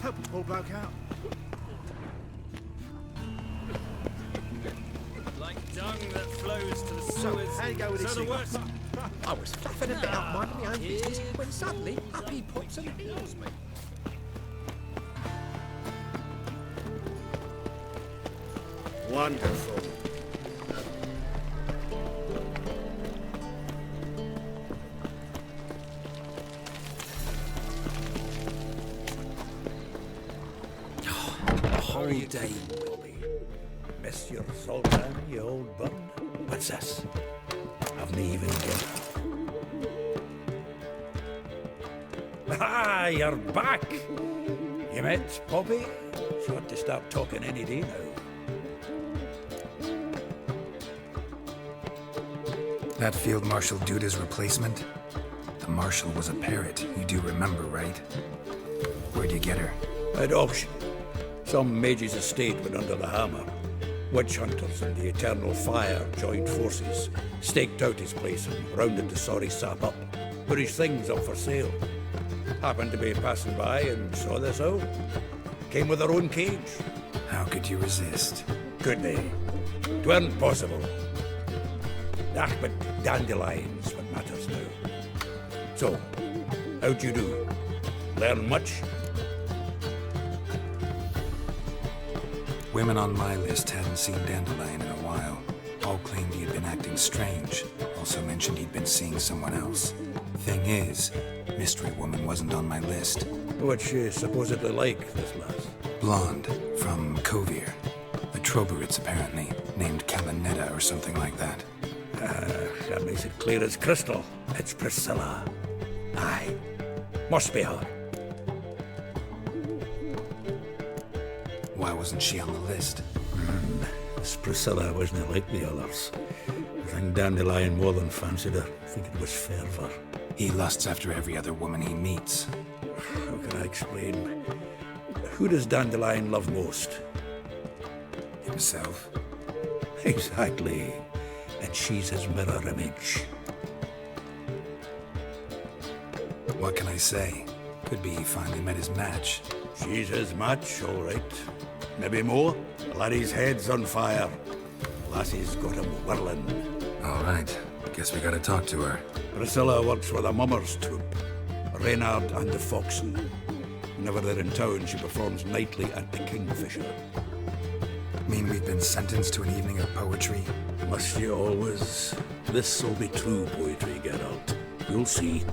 Help the poor bloke out.
Like dung that flows to the sewers.
How you go with
so
this
the
thing?
worse.
I was fluffing a bit out minding my own business when suddenly up he pops and heals me.
Wonderful.
A whole day.
Miss your Sultan, you old bird? What's this? Haven't even get. Ah, you're back! You met Poppy? She ought to start talking any day now.
That Field Marshal Duda's replacement? The Marshal was a parrot, you do remember, right? Where'd you get her?
At auction. Some mage's estate went under the hammer. Witch hunters and the Eternal Fire joined forces, staked out his place and rounded the sorry sap up, put his things up for sale. Happened to be passing by and saw this out. Came with her own cage.
How could you resist?
Could they? 'Tweren't possible. Ah, but dandelions what matters now. So, how'd you do? Learn much?
Women on my list hadn't seen Dandelion in a while. All claimed he had been acting strange. Also mentioned he'd been seeing someone else. Thing is, Mystery Woman wasn't on my list.
What's she supposedly like, this lass?
Blonde, from Kovir. A Troberits, apparently, named Caminetta or something like that.
That makes it clear as crystal. It's Priscilla. Aye. Must be her.
Why wasn't she on the list?
This Priscilla wasn't like the others. I think Dandelion more than fancied her. I think it was fervour.
He lusts after every other woman he meets.
How can I explain? Who does Dandelion love most?
Himself.
Exactly. And she's his mirror image.
What can I say? Could be he finally met his match.
She's his match, all right. Maybe more. Laddie's head's on fire. Lassie's got him whirling.
All right. Guess we gotta talk to her.
Priscilla works with a mummers troupe. Reynard and the Foxen. Whenever they're in town, she performs nightly at the Kingfisher.
Mean we've been sentenced to an evening of poetry?
Must you always? This'll be true poetry, Geralt. You'll see.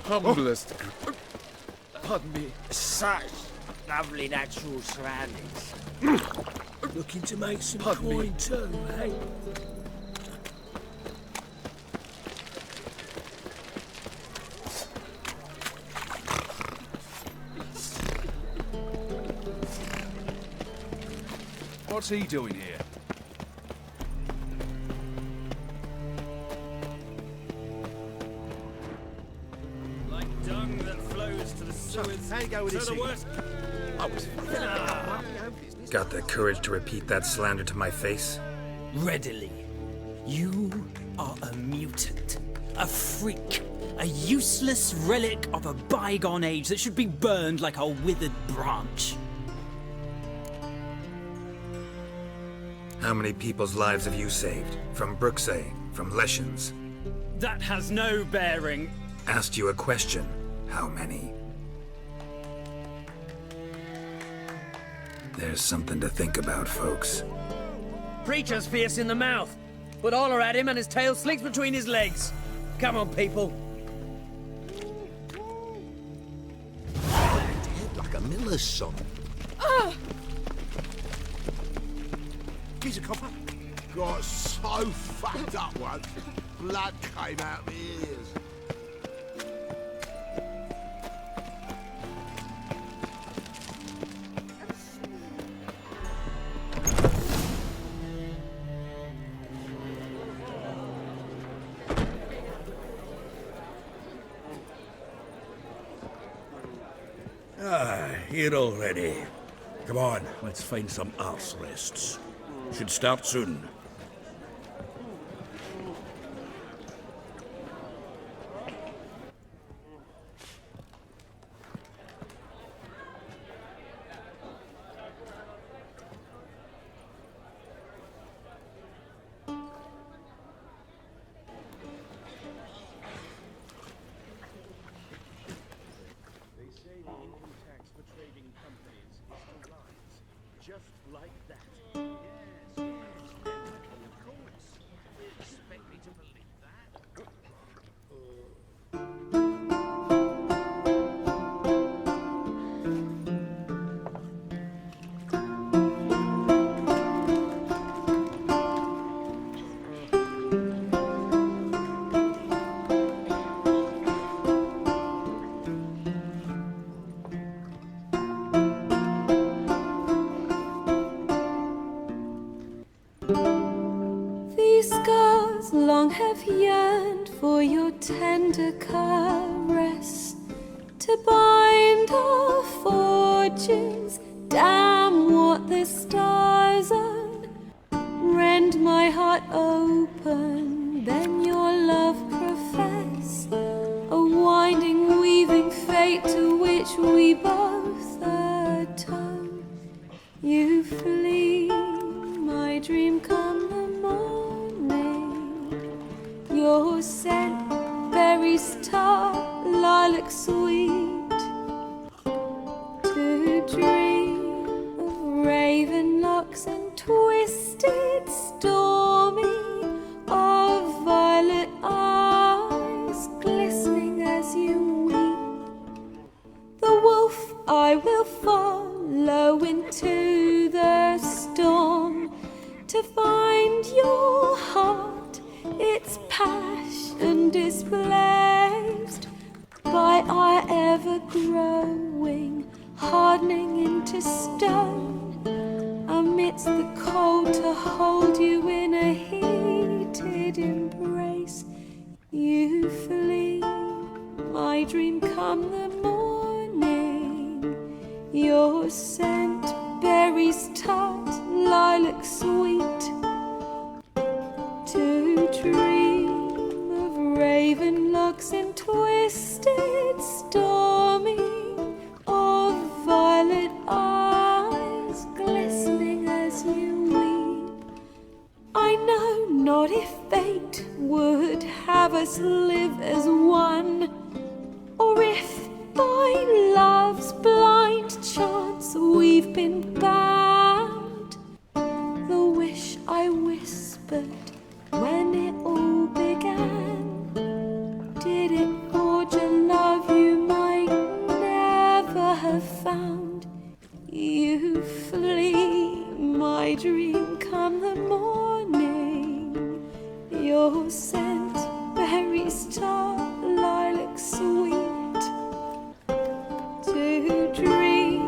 Humblest. Pardon me.
Such lovely natural surroundings.
Looking to make some
Pardon me.
coin too, eh?
What's he doing here?
Like dung that flows to the sewers.
How you go with
to
this
the
here?
worst.
I was
Got the courage to repeat that slander to my face?
Readily. You are a mutant, a freak, a useless relic of a bygone age that should be burned like a withered branch.
How many people's lives have you saved? From Bruxay, from Leshens?
That has no bearing.
Asked you a question. How many? There's something to think about, folks.
Preacher's fierce in the mouth, but holler at him and his tail slinks between his legs. Come on, people.
head like a miller's son.
Oh!
Piece of copper.
got so fucked up once, blood came out my ears.
Here already. Come on, let's find some arse rests. Should start soon.
Long have yearned for your tender caress, to bind our fortunes. Damn what the stars own. Rend my heart open, then your love profess, a winding, weaving fate to which we both atone. You flee, my dream come the morning. Your scent, berries tart, lilac sweet, to dream of raven locks and twisted, stormy, of violet eyes glistening as you weep. The wolf I will follow into the storm, to find your heart, its passion displaced by our ever-growing, hardening into stone, amidst the cold to hold you in a heated embrace. You flee, my dream come the morning, your scent, berries tart, lilac sweet, to dream of raven locks and twisted, stormy, of violet eyes glistening as you weep. I know not if fate would have us live as one, or if by love's blind chance we've been bound. The wish I whispered when it all began, did it forge a love you might never have found? You flee, my dream come the morning, your scent, berries tart, lilac sweet, to dream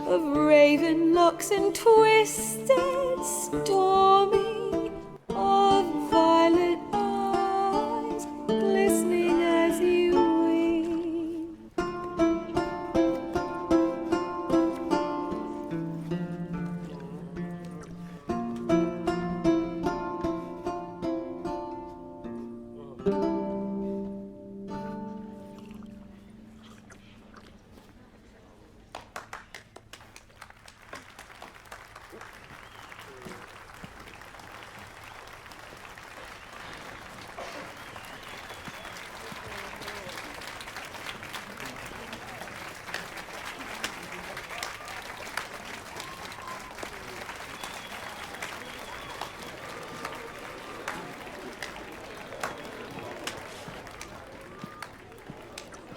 of raven locks and twisted, stormy, of violet eyes glistening as you weep.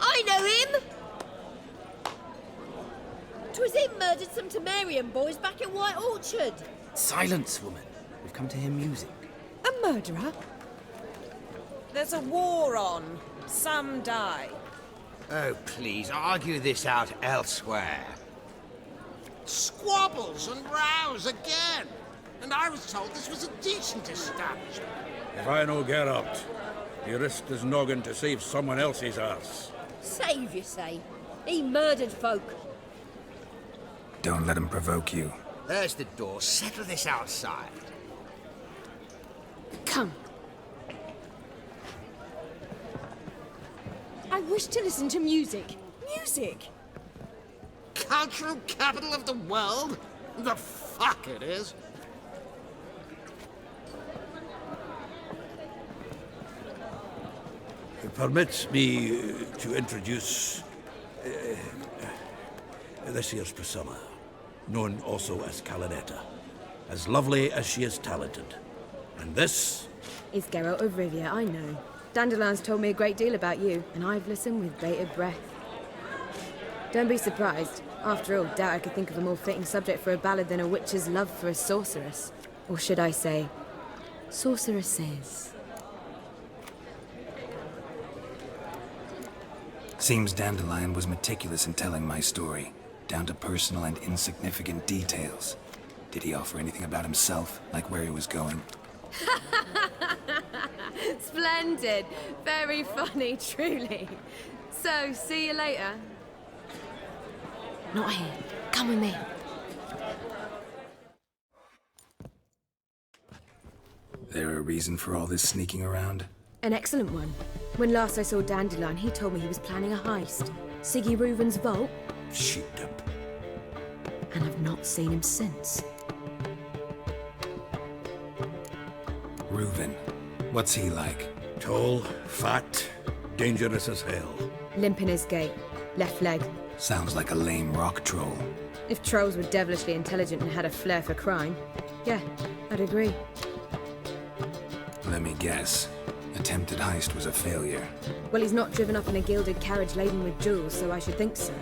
I know him! 'Twas him murdered some Temerian boys back in White Orchard.
Silence, woman.
We've come to hear music.
A murderer? There's a war on. Some die.
Oh, please, argue this out elsewhere.
Squabbles and rows again. And I was told this was a decent establishment.
If I no get out, he risked his noggin to save someone else's arse.
Save, you say? He murdered folk.
Don't let him provoke you.
There's the door. Settle this outside.
Come. I wish to listen to music. Music!
Cultural capital of the world? The fuck it is.
Permit me to introduce this here's Priscilla, known also as Calinetta, as lovely as she is talented. And this
Is Geralt of Rivia, I know. Dandelion's told me a great deal about you, and I've listened with bated breath. Don't be surprised. After all, doubt I could think of a more fitting subject for a ballad than a witch's love for a sorceress. Or should I say, sorceresses.
Seems Dandelion was meticulous in telling my story, down to personal and insignificant details. Did he offer anything about himself, like where he was going?
Splendid. Very funny, truly. So, see you later. Not here. Come with me.
There a reason for all this sneaking around?
An excellent one. When last I saw Dandelion, he told me he was planning a heist. Siggy Reuven's vault.
sheepdip.
And I've not seen him since.
Reuven. What's he like?
Tall, fat, dangerous as hell.
Limp in his gait. Left leg.
Sounds like a lame rock troll.
If trolls were devilishly intelligent and had a flair for crime, yeah, I'd agree.
Let me guess. Attempted heist was a failure.
Well, he's not driven up in a gilded carriage laden with jewels, so I should think so.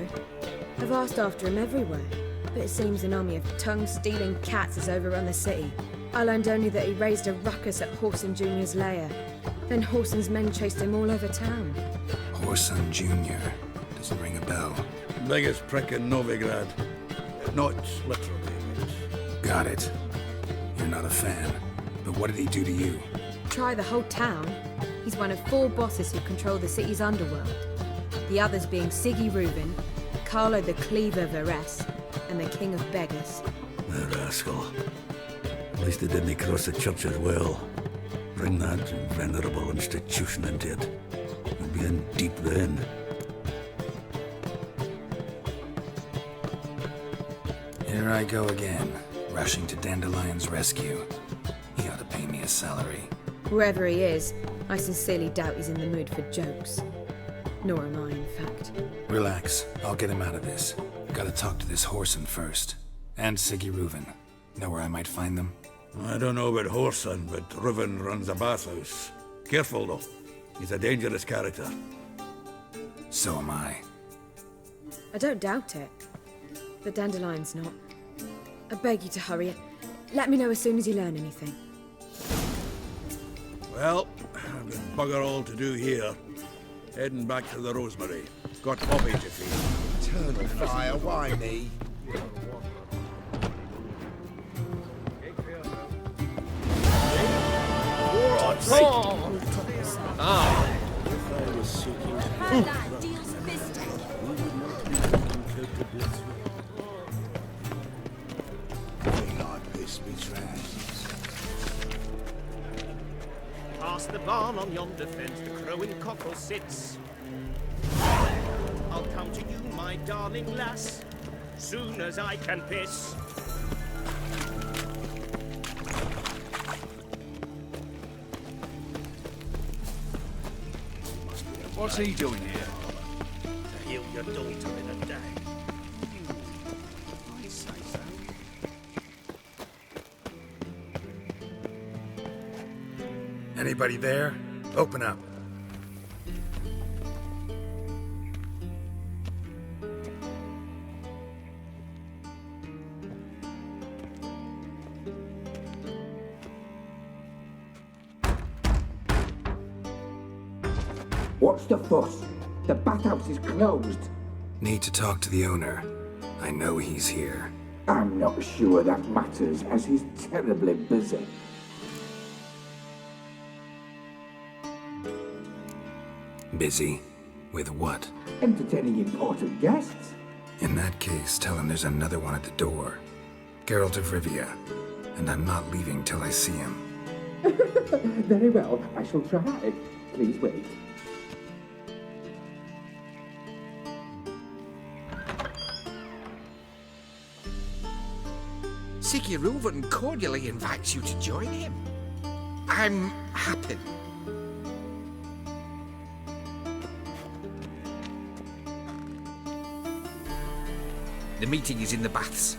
I've asked after him everywhere, but it seems an army of tongue-stealing cats has overrun the city. I learned only that he raised a ruckus at Whoreson Jr.'s lair. Then Whoreson's men chased him all over town.
Whoreson Jr. Doesn't ring a bell.
Biggest prick in Novigrad. Not literally, but...
Got it. You're not a fan. But what did he do to you?
Try the whole town. He's one of 4 bosses who control the city's underworld. The others being Siggy Reuven, Carlo the Cleaver Varese, and the King of Beggars.
The rascal. At least he didn't cross the church as well. Bring that venerable institution into it. You'll be in deep then.
Here I go again, rushing to Dandelion's rescue. He ought to pay me a salary.
Whoever he is, I sincerely doubt he's in the mood for jokes. Nor am I, in fact.
Relax, I'll get him out of this. Gotta talk to this Whoreson first. And Siggy Reuven. Know where I might find them?
I don't know about Whoreson, but Reuven runs a bathhouse. Careful, though. He's a dangerous character.
So am I.
I don't doubt it. But Dandelion's not. I beg you to hurry it. Let me know as soon as you learn anything.
Well, I've got bugger all to do here. Heading back to the Rosemary. Got Poppy to feed.
Eternal fire, why me?
Past the barn on yonder fence, the crowing cockerel sits. I'll come to you, my darling lass, soon as I can piss.
What's he doing here?
To heal your daughter in a day. I say so.
Anybody there? Open up.
What's the fuss? The bathhouse is closed.
Need to talk to the owner. I know he's here.
I'm not sure that matters, as he's terribly busy.
Busy? With what?
Entertaining important guests.
In that case, tell him there's another one at the door. Geralt of Rivia. And I'm not leaving till I see him.
Very well, I shall try. Please wait.
Sigurd cordially invites you to join him. I'm happy. The meeting is in the baths.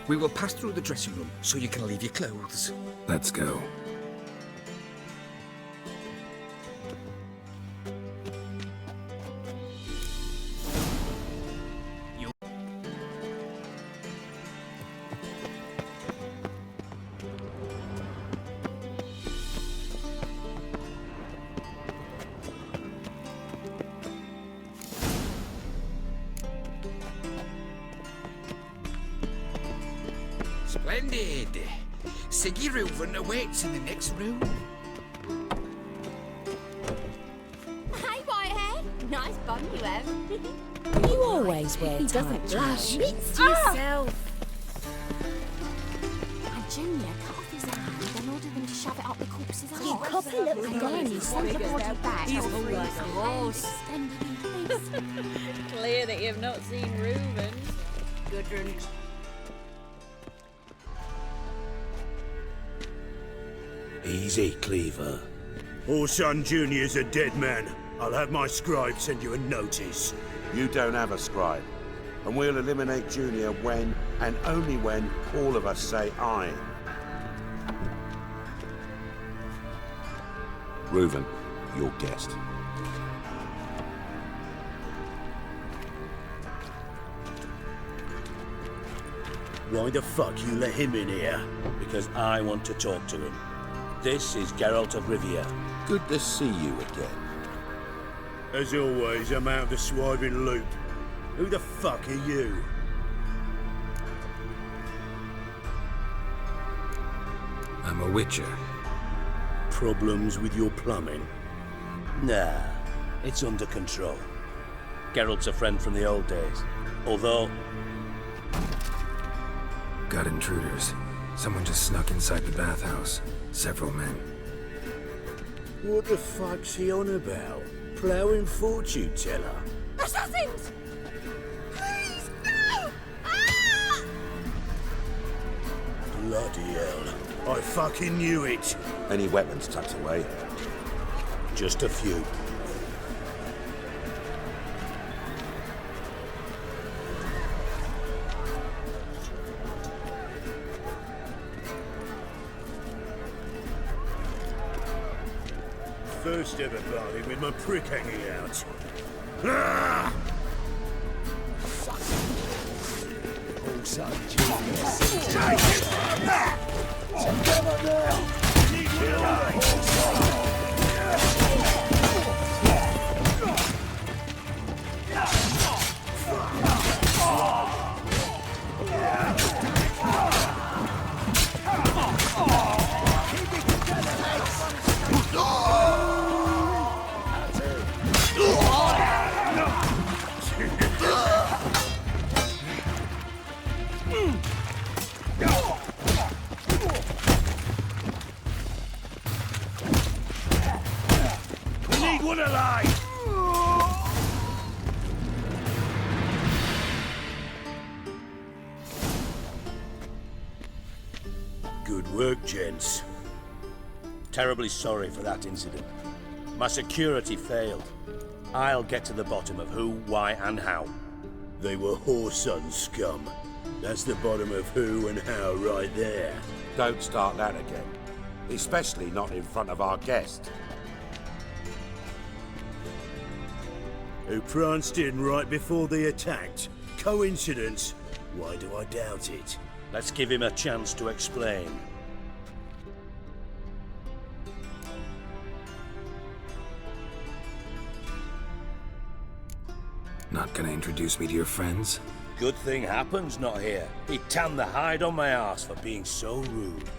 We will pass through the dressing room so you can leave your clothes.
Let's go.
Splendid. Sigurd awaits in the next room.
Hey, Whitehead. Nice bum you have.
You always wear
He doesn't
tight
blush.
trousers.
Admits to yourself.
And Junior cut off his hand and ordered them to shove it up the corpse's arse.
You copy little
And
guy.
then he sent the body back.
He's
all
all
free
like
as
a
horse.
Clear that you've not seen Reuben.
Gudrun.
Easy, Cleaver. Orson Jr.'s a dead man. I'll have my scribe send you a notice.
You don't have a scribe. And we'll eliminate Junior when, and only when, all of us say aye. Reuven, your guest.
Why the fuck you let him in here?
Because I want to talk to him. This is Geralt of Rivia.
Good to see you again.
As always, I'm out of the swiving loop. Who the fuck are you?
I'm a witcher.
Problems with your plumbing?
Nah, it's under control. Geralt's a friend from the old days. Although...
Got intruders. Someone just snuck inside the bathhouse. Several men.
What the fuck's he on about? Ploughing fortune teller?
Assassins! Please, no! Ah!
Bloody hell. I fucking knew it.
Any weapons tucked away?
Just a few. First ever party with my prick hanging out. Ah! One alive! Good work, gents.
Terribly sorry for that incident. My security failed. I'll get to the bottom of who, why, and how.
They were whoreson scum. That's the bottom of who and how right there.
Don't start that again. Especially not in front of our guest.
Who pranced in right before they attacked. Coincidence? Why do I doubt it?
Let's give him a chance to explain.
Not gonna introduce me to your friends?
Good thing happens not here. He tanned the hide on my arse for being so rude.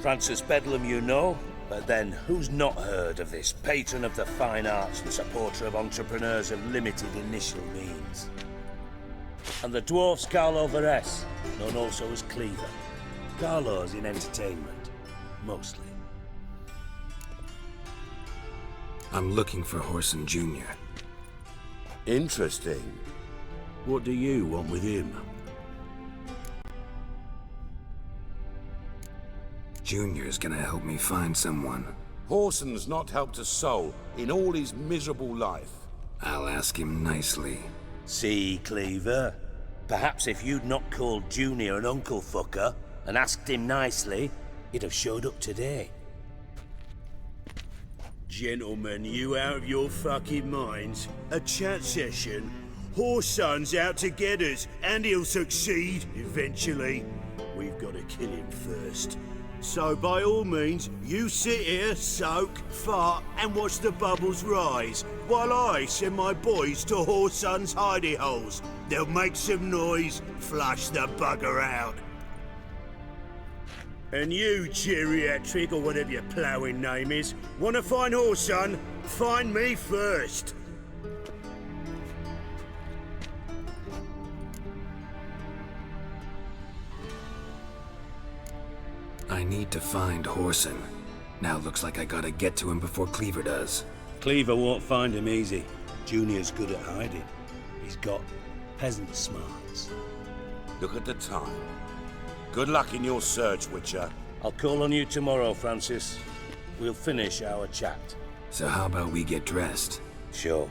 Francis Bedlam you know, but then who's not heard of this patron of the fine arts and supporter of entrepreneurs of limited initial means? And the dwarf's Carlo Vares, known also as Cleaver. Carlo's in entertainment, mostly.
I'm looking for Horson Jr.
Interesting. What do you want with him?
Junior's gonna help me find someone.
Horson's not helped a soul in all his miserable life.
I'll ask him nicely.
See, Cleaver? Perhaps if you'd not called Junior an uncle fucker and asked him nicely, he'd have showed up today.
Gentlemen, you out of your fucking minds? A chat session? Horson's out to get us, and he'll succeed, eventually. We've got to kill him first. So by all means, you sit here, soak, fart, and watch the bubbles rise, while I send my boys to Horson's hidey holes. They'll make some noise, flush the bugger out. And you, geriatric, or whatever your ploughing name is, want to find Horson? Find me first.
I need to find Horson. Now looks like I gotta get to him before Cleaver does.
Cleaver won't find him easy. Junior's good at hiding. He's got peasant smarts.
Look at the time. Good luck in your search, Witcher.
I'll call on you tomorrow, Francis. We'll finish our chat.
So how about we get dressed?
Sure.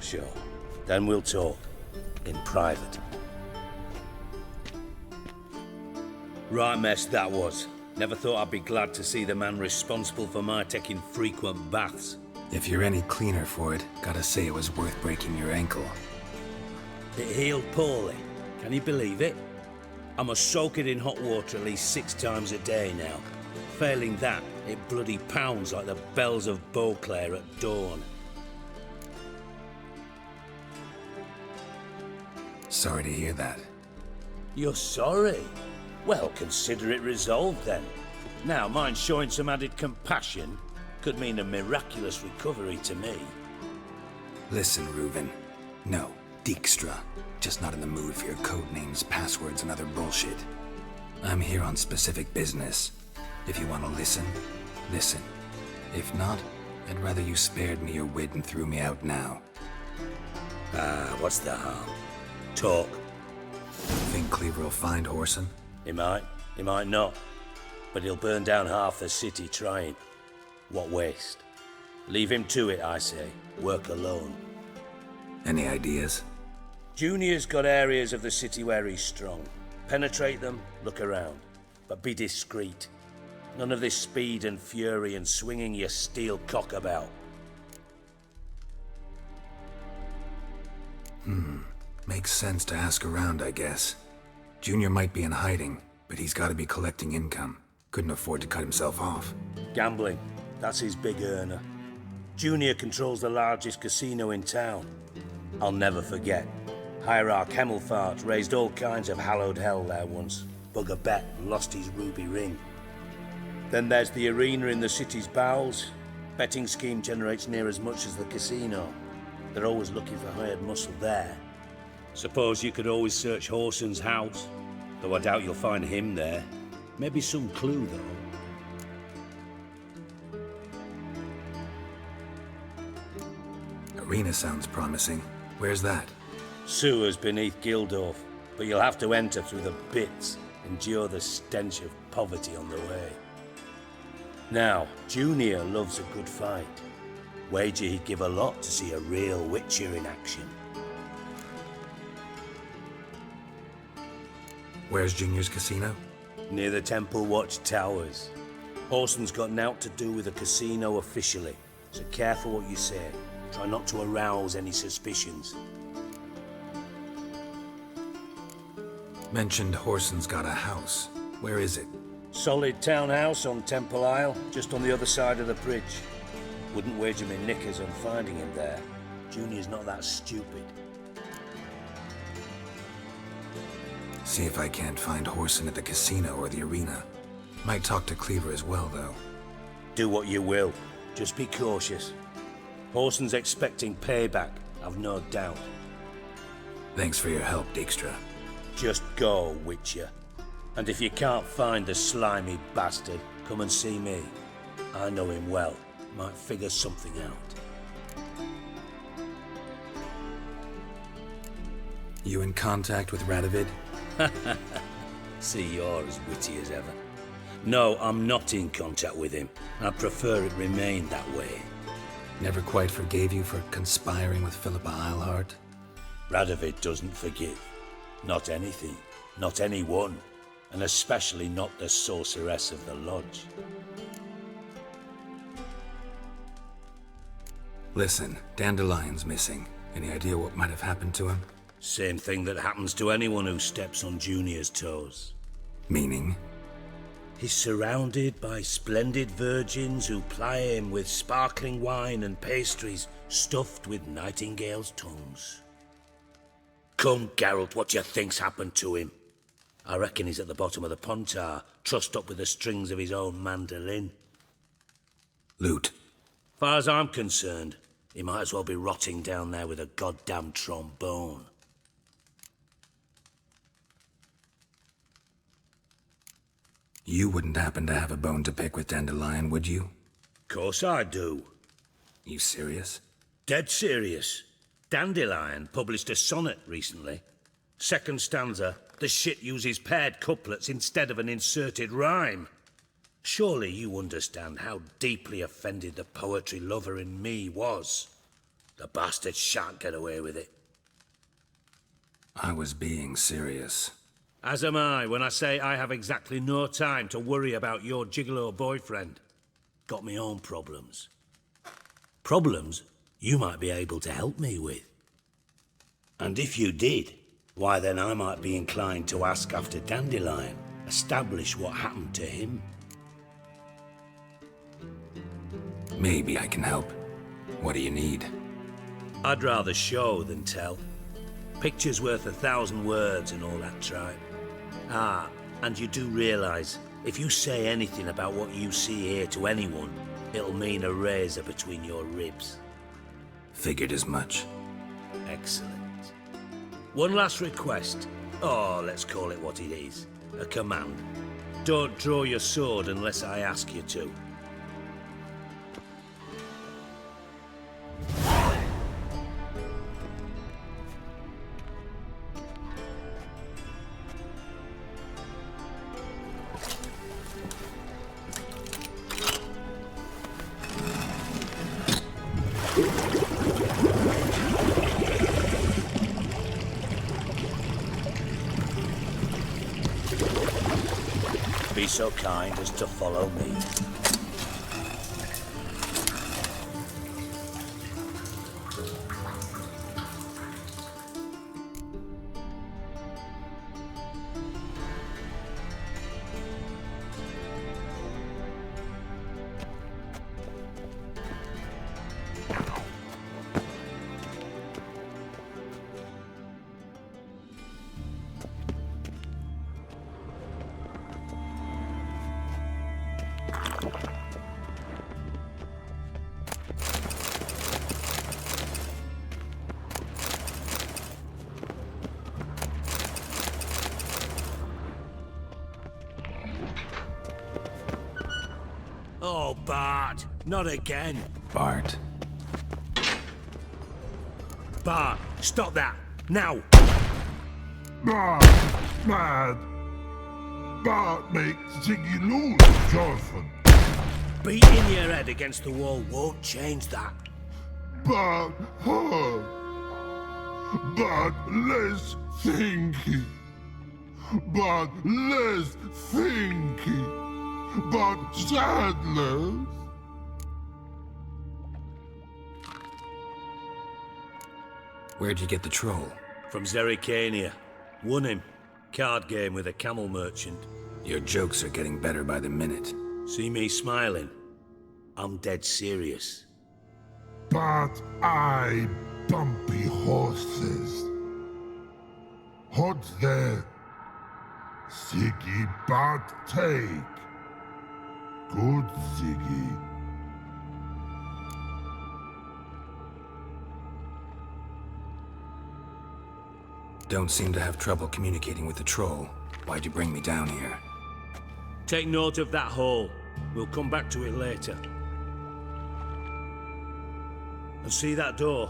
Then we'll talk. In private. Right mess that was. Never thought I'd be glad to see the man responsible for my taking frequent baths.
If you're any cleaner for it, gotta say it was worth breaking your ankle.
It healed poorly. Can you believe it? I must soak it in hot water at least 6 times a day now. Failing that, it bloody pounds like the bells of Beauclair at dawn.
Sorry to hear that.
You're sorry? Well, consider it resolved then. Now, mind showing some added compassion could mean a miraculous recovery to me.
Listen, Reuven. No, Dijkstra. Just not in the mood for your code names, passwords, and other bullshit. I'm here on specific business. If you want to listen, listen. If not, I'd rather you spared me your wit and threw me out now.
What's the harm? Talk.
Think Cleaver will find Horson?
He might not. But he'll burn down half the city trying. What waste? Leave him to it, I say. Work alone.
Any ideas?
Junior's got areas of the city where he's strong. Penetrate them, look around. But be discreet. None of this speed and fury and swinging your steel cock about.
Makes sense to ask around, I guess. Junior might be in hiding, but he's gotta be collecting income. Couldn't afford to cut himself off.
Gambling. That's his big earner. Junior controls the largest casino in town. I'll never forget. Hierarch Hemmelfart raised all kinds of hallowed hell there once. Bugger bet and lost his ruby ring. Then there's the arena in the city's bowels. Betting scheme generates near as much as the casino. They're always looking for hired muscle there. Suppose you could always search Horson's house, though I doubt you'll find him there. Maybe some clue, though.
Arena sounds promising. Where's that?
Sewers beneath Gildorf, but you'll have to enter through the bits, endure the stench of poverty on the way. Now, Junior loves a good fight. Wager he'd give a lot to see a real Witcher in action.
Where's Junior's casino?
Near the Temple Watch Towers. Horson's got naught to do with the casino officially, so careful what you say. Try not to arouse any suspicions.
Mentioned Horson's got a house. Where is it?
Solid townhouse on Temple Isle, just on the other side of the bridge. Wouldn't wager me knickers on finding him there. Junior's not that stupid.
See if I can't find Horson at the casino or the arena. Might talk to Cleaver as well, though.
Do what you will. Just be cautious. Horson's expecting payback, I've no doubt.
Thanks for your help, Dijkstra.
Just go, Witcher. And if you can't find the slimy bastard, come and see me. I know him well. Might figure something out.
You in contact with Radovid?
See, you're as witty as ever. No, I'm not in contact with him. I prefer it remain that way.
Never quite forgave you for conspiring with Philippa Eilhart?
Radovid doesn't forgive. Not anything. Not anyone. And especially not the sorceress of the lodge.
Listen, Dandelion's missing. Any idea what might have happened to him?
Same thing that happens to anyone who steps on Junior's toes.
Meaning?
He's surrounded by splendid virgins who ply him with sparkling wine and pastries stuffed with nightingales' tongues. Come, Geralt, what do you think's happened to him? I reckon he's at the bottom of the Pontar, trussed up with the strings of his own mandolin.
Loot.
Far as I'm concerned, he might as well be rotting down there with a goddamn trombone.
You wouldn't happen to have a bone to pick with Dandelion, would you?
Course I do.
You serious?
Dead serious. Dandelion published a sonnet recently. Second stanza, the shit uses paired couplets instead of an inserted rhyme. Surely you understand how deeply offended the poetry lover in me was. The bastard shan't get away with it.
I was being serious.
As am I when I say I have exactly no time to worry about your gigolo boyfriend. Got me own problems. Problems you might be able to help me with. And if you did, why then I might be inclined to ask after Dandelion, establish what happened to him.
Maybe I can help. What do you need?
I'd rather show than tell. Picture's worth 1,000 words and all that tripe. Ah, and you do realise, if you say anything about what you see here to anyone, it'll mean a razor between your ribs.
Figured as much.
Excellent. One last request. Oh, let's call it what it is. A command. Don't draw your sword unless I ask you to. Be so kind as to follow me. Oh, Bart, not again.
Bart.
Bart, stop that, now!
Bart, mad. Bart makes Ziggy lose, Jorfin.
Beating your head against the wall won't change that.
Bart hurt. Bart less thinky. Bart less thinky. But sadness.
Where'd you get the troll?
From Zerrikania. Won him. Card game with a camel merchant.
Your jokes are getting better by the minute.
See me smiling? I'm dead serious.
But I bumpy horses. Hot there. Siggy but take. Good Siggy.
Don't seem to have trouble communicating with the troll. Why'd you bring me down here?
Take note of that hole. We'll come back to it later. And see that door?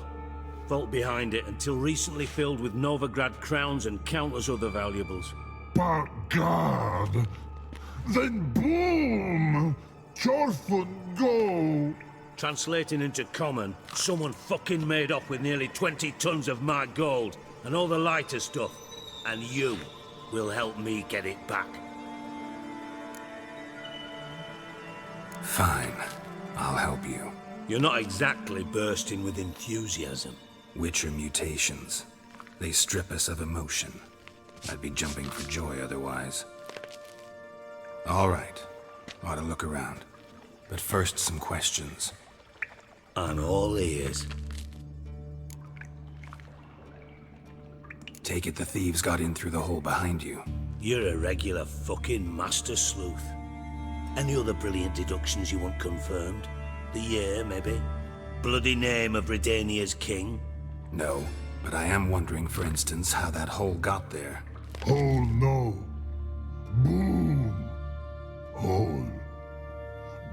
Vault behind it, until recently filled with Novigrad crowns and countless other valuables.
But God! Then boom! Chorfun go!
Translating into common, someone fucking made off with nearly 20 tons of my gold, and all the lighter stuff. And you will help me get it back.
Fine. I'll help you.
You're not exactly bursting with enthusiasm.
Witcher mutations. They strip us of emotion. I'd be jumping for joy otherwise. All right. Ought to look around. But first, some questions.
I'm all ears.
Take it the thieves got in through the hole behind you.
You're a regular fucking master sleuth. Any other brilliant deductions you want confirmed? The year, maybe? Bloody name of Redania's king?
No, but I am wondering, for instance, how that hole got there.
Hole no. Boom. Hole.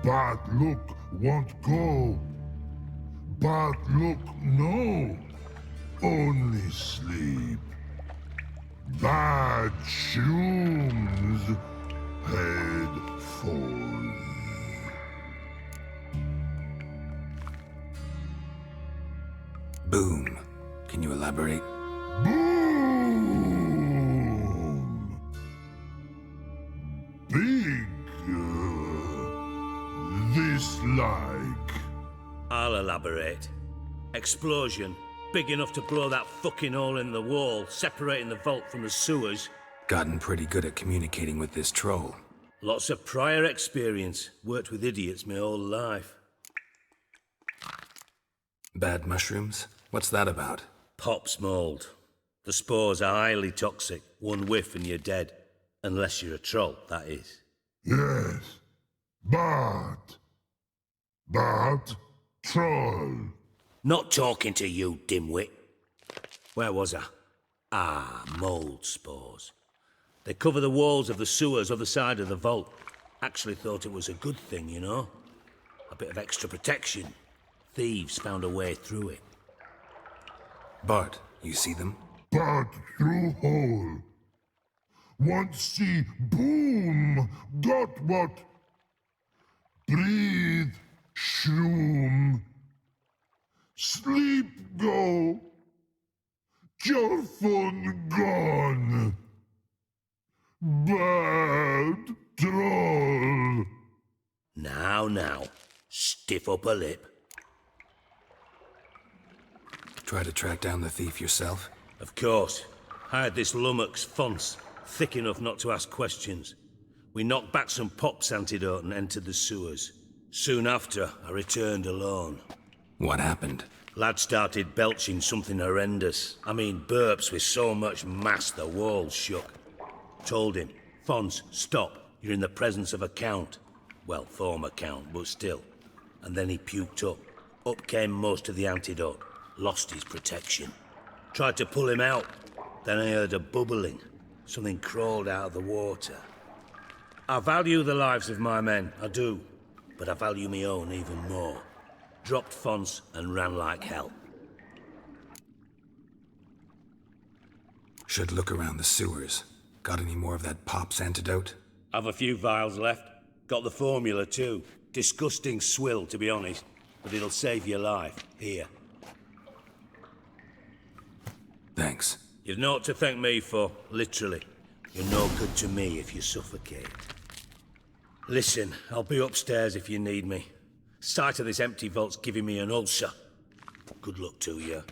But look won't go. But look no. Only sleep. Bad shrooms. Head falls.
Boom. Can you elaborate?
Boom! Big. This like.
I'll elaborate. Explosion. Big enough to blow that fucking hole in the wall, separating the vault from the sewers.
Gotten pretty good at communicating with this troll.
Lots of prior experience. Worked with idiots my whole life.
Bad mushrooms? What's that about?
Pops mold. The spores are highly toxic. One whiff and you're dead. Unless you're a troll, that is.
Yes. But troll.
Not talking to you, dimwit. Where was I? Ah, mold spores. They cover the walls of the sewers other side of the vault. Actually thought it was a good thing, you know? A bit of extra protection. Thieves found a way through it.
Bart, you see them?
But through hole. Want see boom. Got what? Breathe. Shroom. Sleep go. Your phone gone. Bad troll.
Now. Stiff upper lip.
Try to track down the thief yourself?
Of course. Hired this lummox, Fons, thick enough not to ask questions. We knocked back some Pop's antidote and entered the sewers. Soon after, I returned alone.
What happened?
Lad started belching something horrendous. I mean, burps with so much mass the walls shook. Told him, Fons, stop. You're in the presence of a count. Well, former count, but still. And then he puked up. Up came most of the antidote. Lost his protection. Tried to pull him out. Then I heard a bubbling. Something crawled out of the water. I value the lives of my men, I do. But I value my own even more. Dropped Fons and ran like hell.
Should look around the sewers. Got any more of that Pop's antidote?
Have a few vials left. Got the formula too. Disgusting swill, to be honest. But it'll save your life. Here.
Thanks.
You've naught to thank me for, literally. You're no good to me if you suffocate. Listen, I'll be upstairs if you need me. Sight of this empty vault's giving me an ulcer. Good luck to you.